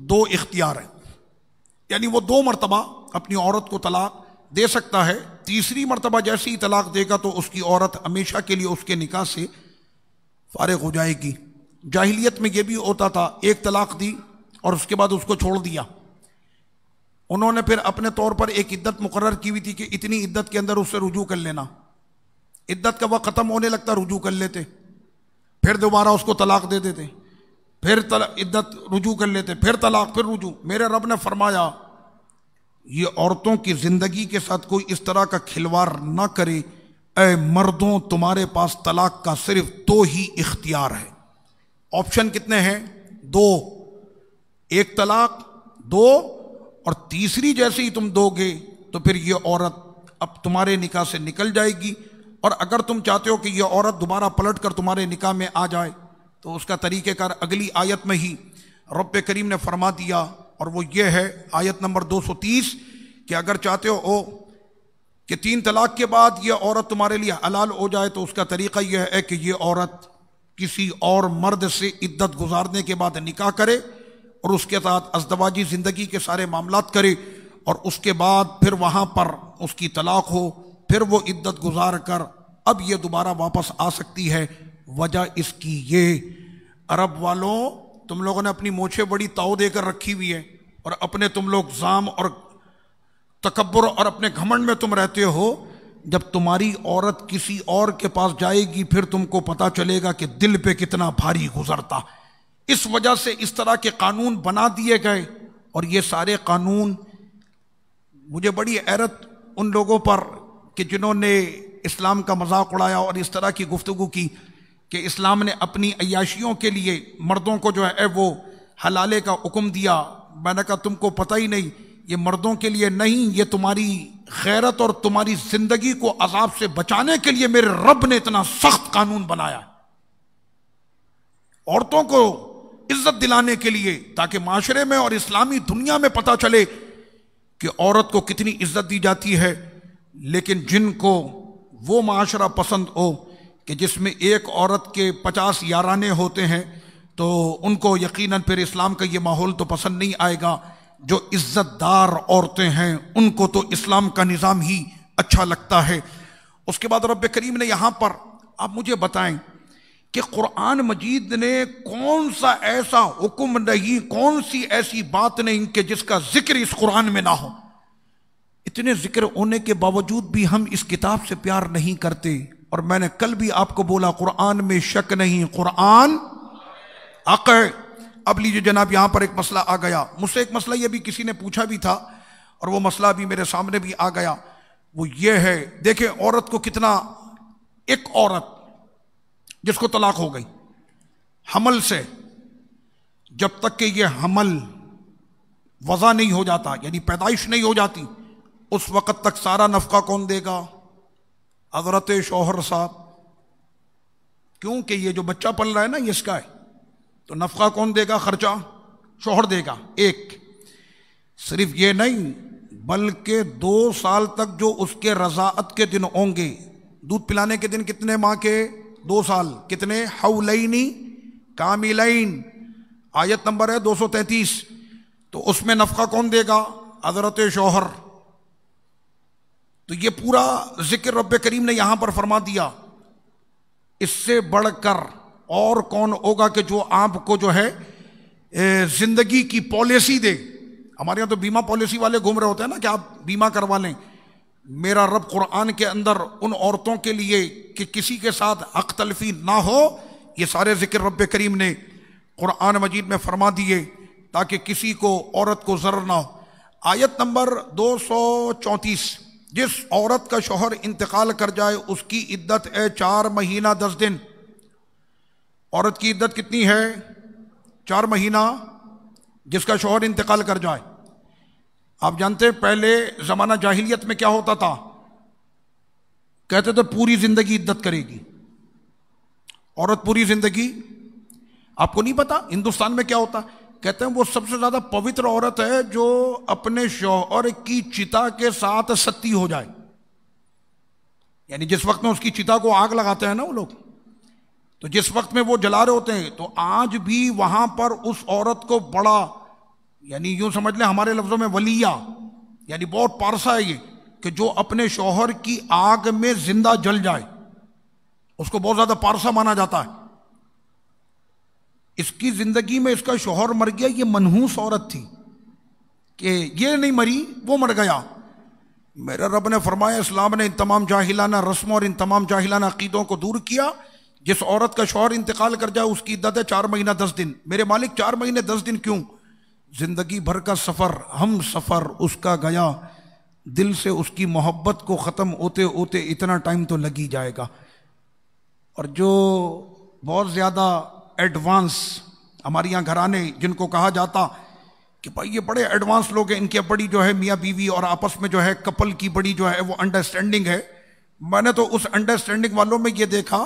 2 اختیار ہیں، یعنی وہ 2 مرتبہ اپنی عورت کو طلاق دے سکتا ہے، تیسری مرتبہ جیسی ہی طلاق دے گا تو اس کی عورت ہمیشہ کے لیے اس کے نکاح سے فارغ ہو جائے گی۔ جاہلیت میں یہ بھی ہوتا تھا، ایک طلاق دی اور اس کے بعد اس کو چھوڑ دیا، انہوں نے پھر اپنے طور پر ایک عدت مقرر کی ہوئی تھی کہ اتنی عدت کے اندر اس سے رجوع کر لینا، عدت کا وقت ختم ہونے لگتا رجوع کر لیتے، پھر دوبارہ اس کو طلاق دے دیتے، پھر عدت رجوع کر لیتے، پھر طلاق، پھر رجوع۔ میرے رب نے فرمایا یہ عورتوں کی زندگی کے ساتھ کوئی اس طرح کا کھلواڑ نہ کرے، اے مردوں تمہارے پاس طلاق کا صرف 2 ہی اختیار ہے۔ آپشن کتنے ہیں؟ 2، ایک طلاق 2، اور تیسری جیسے ہی تم دو گے تو پھر یہ عورت اب تمہارے نکاح سے نکل جائے گی، اور اگر تم چاہتے ہو کہ یہ عورت دوبارہ پلٹ کر تمہارے نکاح میں آ جائے تو اس کا طریقہ کار اگلی آیت میں ہی رب کریم نے فرما دیا، اور وہ یہ ہے آیت نمبر 230 کہ اگر چاہتے ہو کہ 3 طلاق کے بعد یہ عورت تمہارے لیے حلال ہو جائے تو اس کا طریقہ یہ ہے کہ یہ عورت کسی اور مرد سے عدت گزارنے کے بعد نکاح کرے اور اس کے ساتھ ازدواجی زندگی کے سارے معاملات کرے، اور اس کے بعد پھر وہاں پر اس کی طلاق ہو، پھر وہ عدت گزار کر اب یہ دوبارہ واپس آ سکتی ہے۔ وجہ اس کی یہ، عرب والوں تم لوگوں نے اپنی موچھیں بڑی تاؤ دے کر رکھی ہوئی ہے، اور اپنے تم لوگ ظام اور تکبر اور اپنے گھمنڈ میں تم رہتے ہو، جب تمہاری عورت کسی اور کے پاس جائے گی پھر تم کو پتا چلے گا کہ دل پہ کتنا بھاری گزرتا۔ اس وجہ سے اس طرح کے قانون بنا دیے گئے، اور یہ سارے قانون، مجھے بڑی حیرت ان لوگوں پر کہ جنہوں نے اسلام کا مذاق اڑایا اور اس طرح کی گفتگو کی کہ اسلام نے اپنی عیاشیوں کے لیے مردوں کو جو ہے وہ حلالے کا حکم دیا۔ میں نے کہا تم کو پتہ ہی نہیں، یہ مردوں کے لیے نہیں، یہ تمہاری غیرت اور تمہاری زندگی کو عذاب سے بچانے کے لیے میرے رب نے اتنا سخت قانون بنایا، عورتوں کو عزت دلانے کے لیے، تاکہ معاشرے میں اور اسلامی دنیا میں پتہ چلے کہ عورت کو کتنی عزت دی جاتی ہے۔ لیکن جن کو وہ معاشرہ پسند ہو کہ جس میں ایک عورت کے 50 یارانے ہوتے ہیں تو ان کو یقیناً پھر اسلام کا یہ ماحول تو پسند نہیں آئے گا۔ جو عزت دار عورتیں ہیں ان کو تو اسلام کا نظام ہی اچھا لگتا ہے۔ اس کے بعد رب کریم نے یہاں پر، آپ مجھے بتائیں کہ قرآن مجید نے کون سا ایسا حکم نہیں، کون سی ایسی بات نہیں کہ جس کا ذکر اس قرآن میں نہ ہو؟ اتنے ذکر ہونے کے باوجود بھی ہم اس کتاب سے پیار نہیں کرتے، اور میں نے کل بھی آپ کو بولا قرآن میں شک نہیں، قرآن حق ہے۔ اب لیجیے جناب یہاں پر ایک مسئلہ آ گیا، مجھ سے ایک مسئلہ یہ بھی کسی نے پوچھا بھی تھا اور وہ مسئلہ بھی میرے سامنے بھی آ گیا، وہ یہ ہے، دیکھیں عورت کو کتنا، ایک عورت جس کو طلاق ہو گئی حمل سے، جب تک کہ یہ حمل وضع نہیں ہو جاتا، یعنی پیدائش نہیں ہو جاتی، اس وقت تک سارا نفقہ کون دے گا؟ حضرت شوہر صاحب، کیونکہ یہ جو بچہ پل رہا ہے نا یہ اس کا ہے، تو نفقہ کون دے گا؟ خرچہ شوہر دے گا۔ ایک صرف یہ نہیں بلکہ 2 سال تک جو اس کے رضاعت کے دن ہوں گے، دودھ پلانے کے دن کتنے ماہ کے؟ 2 سال، کتنے؟ حولینی کاملین، آیت نمبر ہے 233، تو اس میں نفقہ کون دے گا؟ حضرت شوہر۔ تو یہ پورا ذکر رب کریم نے یہاں پر فرما دیا۔ اس سے بڑھ کر اور کون ہوگا کہ جو آپ کو جو ہے زندگی کی پالیسی دے؟ ہمارے یہاں تو بیمہ پالیسی والے گھوم رہے ہوتے ہیں نا کہ آپ بیمہ کروا لیں، میرا رب قرآن کے اندر ان عورتوں کے لیے کہ کسی کے ساتھ حق تلفی نہ ہو، یہ سارے ذکر رب کریم نے قرآن مجید میں فرما دیے تاکہ کسی کو عورت کو ضرر نہ ہو۔ آیت نمبر 234، جس عورت کا شوہر انتقال کر جائے اس کی عدت ہے 4 مہینہ 10 دن۔ عورت کی عدت کتنی ہے؟ 4 مہینہ، جس کا شوہر انتقال کر جائے۔ آپ جانتے ہیں پہلے زمانہ جاہلیت میں کیا ہوتا تھا؟ کہتے تھے پوری زندگی عدت کرے گی عورت، پوری زندگی۔ آپ کو نہیں پتا ہندوستان میں کیا ہوتا؟ کہتے ہیں وہ سب سے زیادہ پوتر عورت ہے جو اپنے شوہر کی چتا کے ساتھ ستی ہو جائے، یعنی جس وقت میں اس کی چتا کو آگ لگاتے ہیں نا وہ لوگ، تو جس وقت میں وہ جلا رہے ہوتے ہیں، تو آج بھی وہاں پر اس عورت کو بڑا، یعنی یوں سمجھ لیں ہمارے لفظوں میں ولیہ، یعنی بہت پارسا ہے یہ، کہ جو اپنے شوہر کی آگ میں زندہ جل جائے، اس کو بہت زیادہ پارسا مانا جاتا ہے۔ اس کی زندگی میں اس کا شوہر مر گیا، یہ منحوس عورت تھی کہ یہ نہیں مری وہ مر گیا۔ میرے رب نے فرمایا اسلام نے ان تمام جاہلانہ رسموں اور ان تمام جاہلانہ عقیدوں کو دور کیا۔ جس عورت کا شوہر انتقال کر جائے اس کی عدت ہے 4 مہینہ 10 دن۔ میرے مالک 4 مہینے 10 دن کیوں؟ زندگی بھر کا سفر، ہم سفر اس کا گیا، دل سے اس کی محبت کو ختم ہوتے ہوتے اتنا ٹائم تو لگ ہی جائے گا۔ اور جو بہت زیادہ ایڈوانس ہمارے یہاں گھرانے جن کو کہا جاتا کہ بھائی یہ بڑے ایڈوانس لوگ ہیں، ان کی بڑی جو ہے میاں بیوی اور آپس میں جو ہے کپل کی بڑی جو ہے وہ انڈرسٹینڈنگ ہے، میں نے تو اس انڈرسٹینڈنگ والوں میں یہ دیکھا،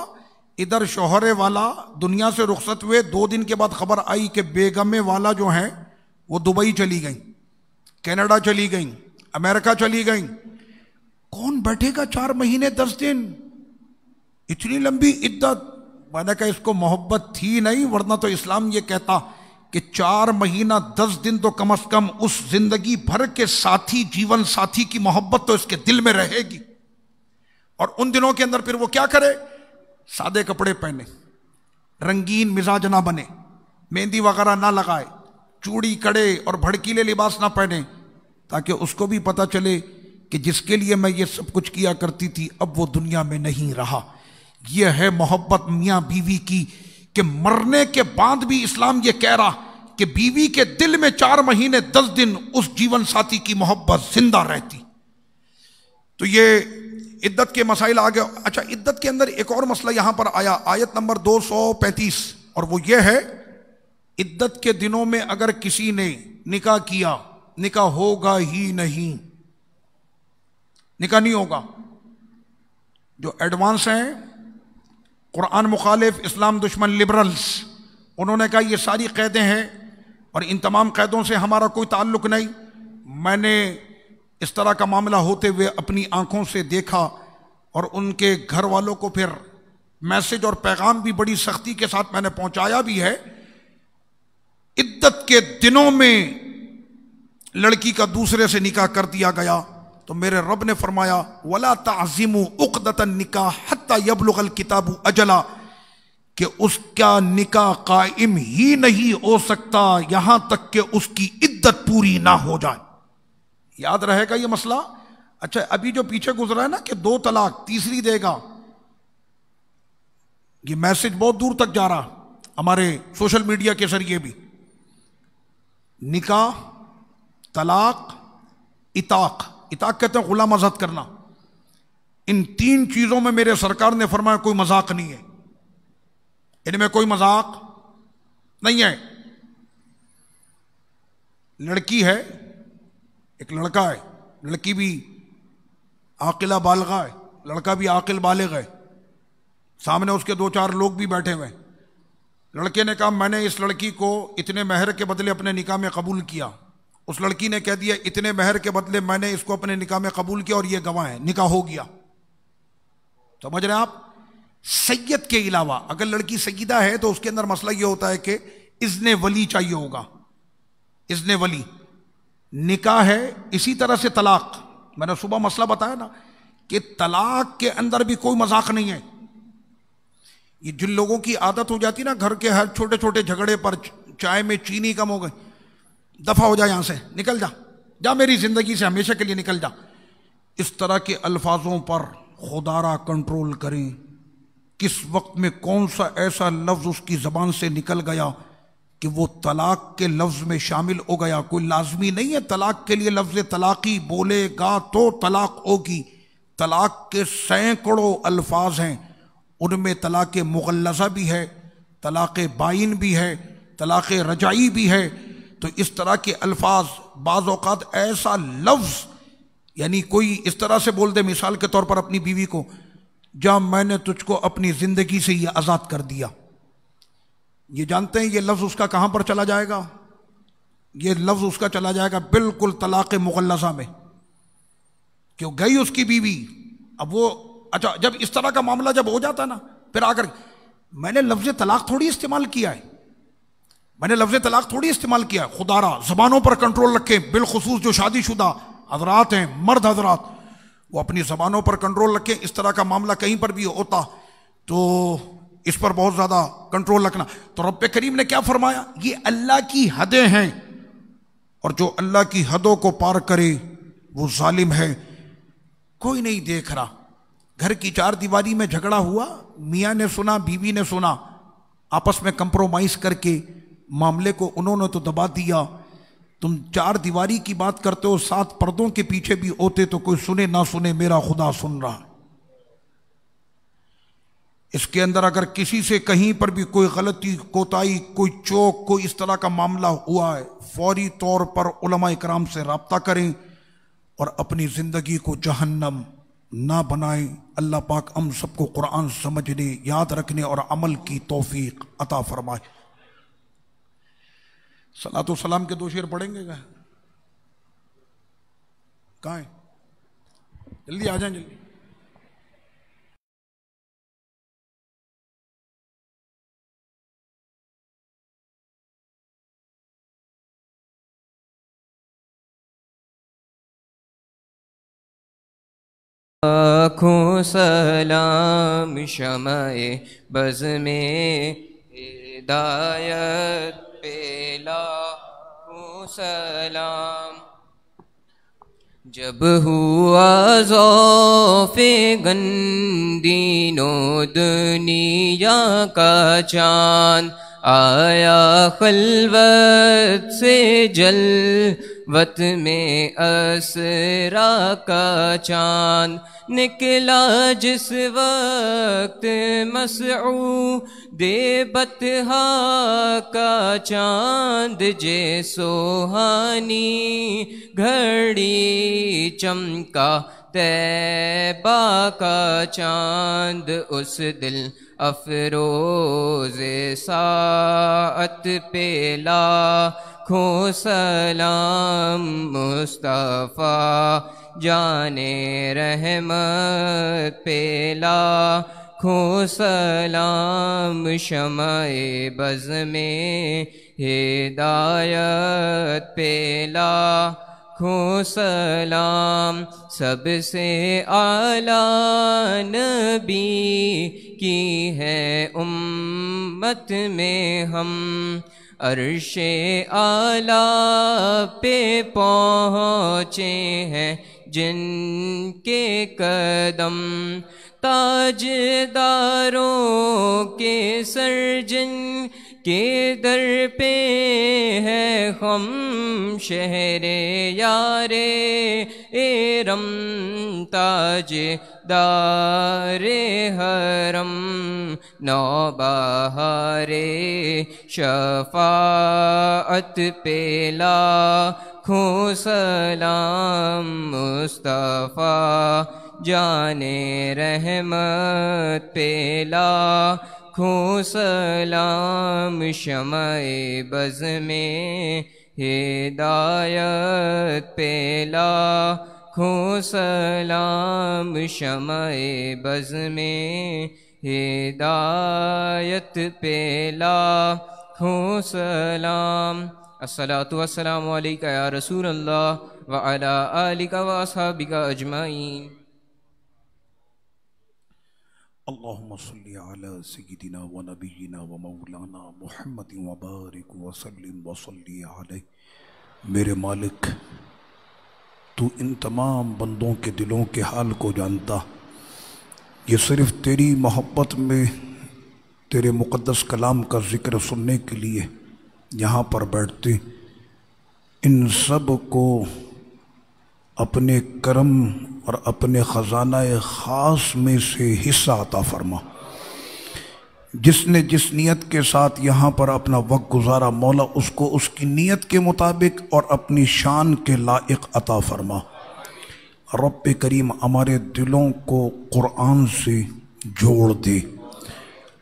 ادھر شوہر والا دنیا سے رخصت ہوئے 2 دن کے بعد خبر آئی کہ بیگم والا جو ہیں وہ دبئی چلی گئیں، کینیڈا چلی گئیں، امریکہ چلی گئیں۔ کون بیٹھے گا 4 مہینے 10 دن اتنی لمبی عدت؟ میں نے کہا اس کو محبت تھی نہیں، ورنہ تو اسلام یہ کہتا کہ 4 مہینہ 10 دن تو کم از کم اس زندگی بھر کے ساتھی، جیون ساتھی کی محبت تو اس کے دل میں رہے گی۔ اور ان دنوں کے اندر پھر وہ کیا کرے؟ سادے کپڑے پہنے، رنگین مزاج نہ بنے، مہندی وغیرہ نہ لگائے، چوڑی کڑے اور بھڑکیلے لباس نہ پہنے، تاکہ اس کو بھی پتہ چلے کہ جس کے لیے میں یہ سب کچھ کیا کرتی تھی اب وہ دنیا میں نہیں رہا۔ یہ ہے محبت میاں بیوی کی، کہ مرنے کے بعد بھی اسلام یہ کہہ رہا کہ بیوی کے دل میں 4 مہینے 10 دن اس جیون ساتھی کی محبت زندہ رہتی۔ تو یہ عدت کے مسائل آگے۔ اچھا، عدت کے اندر ایک اور مسئلہ یہاں پر آیا، آیت نمبر 235، اور وہ یہ ہے عدت کے دنوں میں اگر کسی نے نکاح کیا، نکاح ہوگا ہی نہیں، نکاح نہیں ہوگا۔ جو ایڈوانس ہیں، قرآن مخالف، اسلام دشمن لبرلز، انہوں نے کہا یہ ساری قیدیں ہیں اور ان تمام قیدوں سے ہمارا کوئی تعلق نہیں۔ میں نے اس طرح کا معاملہ ہوتے ہوئے اپنی آنکھوں سے دیکھا، اور ان کے گھر والوں کو پھر میسج اور پیغام بھی بڑی سختی کے ساتھ میں نے پہنچایا بھی ہے۔ عدت کے دنوں میں لڑکی کا دوسرے سے نکاح کر دیا گیا تو میرے رب نے فرمایا وَلَا تَعْزِمُوا عُقْدَةَ النِّكَاحِ حَتَّى يَبْلُغَ الْكِتَابُ أَجَلَهُ، کہ اس کا نکاح قائم ہی نہیں ہو سکتا یہاں تک کہ اس کی عدت پوری نہ ہو جائے۔ یاد رہے گا یہ مسئلہ؟ اچھا، ابھی جو پیچھے گزرا ہے نا کہ 2 طلاق، تیسری دے گا، یہ میسج بہت دور تک جا رہا ہمارے سوشل میڈیا کے ذریعے بھی۔ نکاح، طلاق، عتاق، عتاق کہتے ہیں غلام آزاد کرنا، ان 3 چیزوں میں میرے سرکار نے فرمایا کوئی مذاق نہیں ہے، ان میں کوئی مذاق نہیں ہے۔ لڑکی ہے، ایک لڑکا ہے، لڑکی بھی عاقلہ بالغہ ہے، لڑکا بھی عاقل بالغ ہے، سامنے اس کے 2-4 لوگ بھی بیٹھے ہوئے۔ لڑکے نے کہا میں نے اس لڑکی کو اتنے مہر کے بدلے اپنے نکاح میں قبول کیا، اس لڑکی نے کہہ دیا اتنے مہر کے بدلے میں نے اس کو اپنے نکاح میں قبول کیا اور یہ گواہ ہے، نکاح ہو گیا۔ سمجھ رہے ہیں آپ؟ سید کے علاوہ اگر لڑکی سیدہ ہے تو اس کے اندر مسئلہ یہ ہوتا ہے کہ اذن ولی چاہیے ہوگا، اذن ولی۔ نکاح ہے، اسی طرح سے طلاق، میں نے صبح مسئلہ بتایا نا کہ طلاق کے اندر بھی کوئی مذاق نہیں ہے۔ یہ جن لوگوں کی عادت ہو جاتی نا گھر کے ہر چھوٹے چھوٹے جھگڑے پر، چائے میں چینی کم ہو گئی، دفع ہو جا یہاں سے، نکل جا، جا میری زندگی سے ہمیشہ کے لیے نکل جا، اس طرح کے الفاظوں پر خدا را کنٹرول کریں. کس وقت میں کون سا ایسا لفظ اس کی زبان سے نکل گیا کہ وہ طلاق کے لفظ میں شامل ہو گیا. کوئی لازمی نہیں ہے طلاق کے لیے لفظ طلاقی بولے گا تو طلاق ہوگی. طلاق کے سینکڑوں الفاظ ہیں، ان میں طلاق مغلظہ بھی ہے، طلاق بائن بھی ہے، طلاق رجعی بھی ہے. تو اس طرح کے الفاظ بعض اوقات ایسا لفظ، یعنی کوئی اس طرح سے بول دے مثال کے طور پر اپنی بیوی کو، جا میں نے تجھ کو اپنی زندگی سے یہ آزاد کر دیا. یہ جانتے ہیں یہ لفظ اس کا کہاں پر چلا جائے گا؟ یہ لفظ اس کا چلا جائے گا بالکل طلاق مغلظہ میں، کہ گئی اس کی بیوی. اب وہ اچھا جب اس طرح کا معاملہ جب ہو جاتا نا، پھر آ کر میں نے لفظ طلاق تھوڑی استعمال کیا ہے، میں نے لفظ طلاق تھوڑی استعمال کیا ہے. خدا را زبانوں پر کنٹرول رکھیں، بالخصوص جو شادی شدہ حضرات ہیں، مرد حضرات، وہ اپنی زبانوں پر کنٹرول رکھیں. اس طرح کا معاملہ کہیں پر بھی ہوتا تو اس پر بہت زیادہ کنٹرول رکھنا. تو رب کریم نے کیا فرمایا؟ یہ اللہ کی حدیں ہیں، اور جو اللہ کی حدوں کو پار کرے وہ ظالم ہے. کوئی نہیں دیکھ رہا، گھر کی چار دیواری میں جھگڑا ہوا، میاں نے سنا، بیوی نے سنا، آپس میں کمپرومائز کر کے معاملے کو انہوں نے تو دبا دیا. تم چار دیواری کی بات کرتے ہو، سات پردوں کے پیچھے بھی ہوتے تو کوئی سنے نہ سنے، میرا خدا سن رہا. اس کے اندر اگر کسی سے کہیں پر بھی کوئی غلطی، کوتاہی، کوئی چوک، کوئی اس طرح کا معاملہ ہوا ہے، فوری طور پر علماء کرام سے رابطہ کریں اور اپنی زندگی کو جہنم نہ بنائیں. اللہ پاک ہم سب کو قرآن سمجھنے، یاد رکھنے اور عمل کی توفیق عطا فرمائے. صلاۃ و سلام کے 2 شعر پڑھیں گے کیا؟ کہاں ہیں؟ جلدی آ جائیں جلدی. لاکھوں سلام شمع بز میں ہدایت پہ، لاکھوں سلام. جب ہوا ذوف گندین و دنیا کا چاند، آیا خلوت سے جلوت میں اسرا کا چاند. نکلا جس وقت مسعود بطحا کا چاند، جے سوہانی گھڑی چمکا طیبہ کا چاند. اس دل افروز ساعت پہ لاکھوں سلام. مصطفیٰ جانے رحمت پہ لاکھوں سلام. شمع بز میں ہدایت پہ لاکھوں سلام. سب سے اعلیٰ نبی کی ہے امت میں ہم، عرش اعلیٰ پہ پہنچے ہیں جن کے قدم. تاجداروں کے سر جن کے در پہ ہے خم، شہر یار ارم تاج دار حرم. نوبہار شفاعت پہ لاکھوں سلام. مصطفیٰ جانے رحمت پہ لاکھوں سلام. شمع بز میں ہدایت پہ لاکھوں سلام. شمع بز میں ہدایت پہ لاکھوں سلام. الصلاۃ والسلام علیکہ یا رسول اللہ وعلی آلک واصحابک اجمعین. اللہم صلی علی سیدنا و نبینا و مولانا محمد وبارک وسلم وصلی علیہ. میرے مالک تو ان تمام بندوں کے دلوں کے حال کو جانتا، یہ صرف تیری محبت میں تیرے مقدس کلام کا ذکر سننے کے لیے یہاں پر بیٹھتے، ان سب کو اپنے کرم اور اپنے خزانہ خاص میں سے حصہ عطا فرما۔ جس نے جس نیت کے ساتھ یہاں پر اپنا وقت گزارا، مولا اس کو اس کی نیت کے مطابق اور اپنی شان کے لائق عطا فرما۔ رب کریم ہمارے دلوں کو قرآن سے جوڑ دے،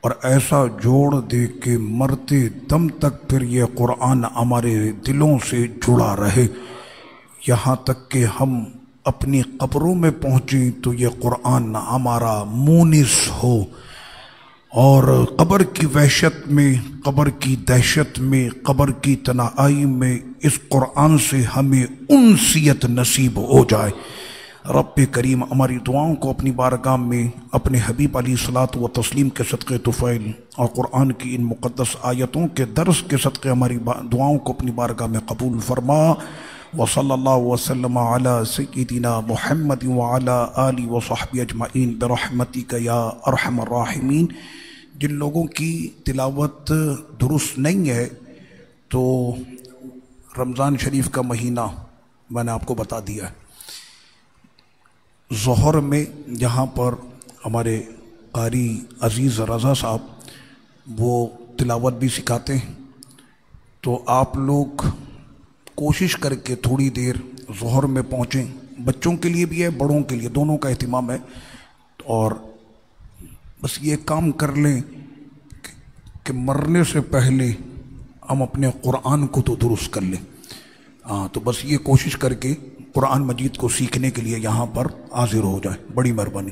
اور ایسا جوڑ دے کہ مرتے دم تک پھر یہ قرآن ہمارے دلوں سے جڑا رہے، یہاں تک کہ ہم اپنی قبروں میں پہنچیں تو یہ قرآن ہمارا مونس ہو، اور قبر کی وحشت میں، قبر کی دہشت میں، قبر کی تنہائی میں اس قرآن سے ہمیں انسیت نصیب ہو جائے۔ رب کریم ہماری دعاؤں کو اپنی بارگاہ میں اپنے حبیب علیہ الصلاۃ و تسلیم کے صدقے طفیل اور قرآن کی ان مقدس آیتوں کے درس کے صدقے ہماری دعاؤں کو اپنی بارگاہ میں قبول فرما۔ وصلی اللہ وسلم علی سیدنا محمد وعلی آلہ وصحبہ اجمعین برحمتک یا ارحم الراحمین۔ جن لوگوں کی تلاوت درست نہیں ہے تو رمضان شریف کا مہینہ میں نے آپ کو بتا دیا ہے، ظہر میں جہاں پر ہمارے قاری عزیز رضا صاحب وہ تلاوت بھی سکھاتے ہیں، تو آپ لوگ کوشش کر کے تھوڑی دیر ظہر میں پہنچیں، بچوں کے لیے بھی ہے بڑوں کے لیے، دونوں کا اہتمام ہے، اور بس یہ کام کر لیں کہ مرنے سے پہلے ہم اپنے قرآن کو تو درست کر لیں۔ تو بس یہ کوشش کر کے قرآن مجید کو سیکھنے کے لیے یہاں پر حاضر ہو جائیں، بڑی مہربانی۔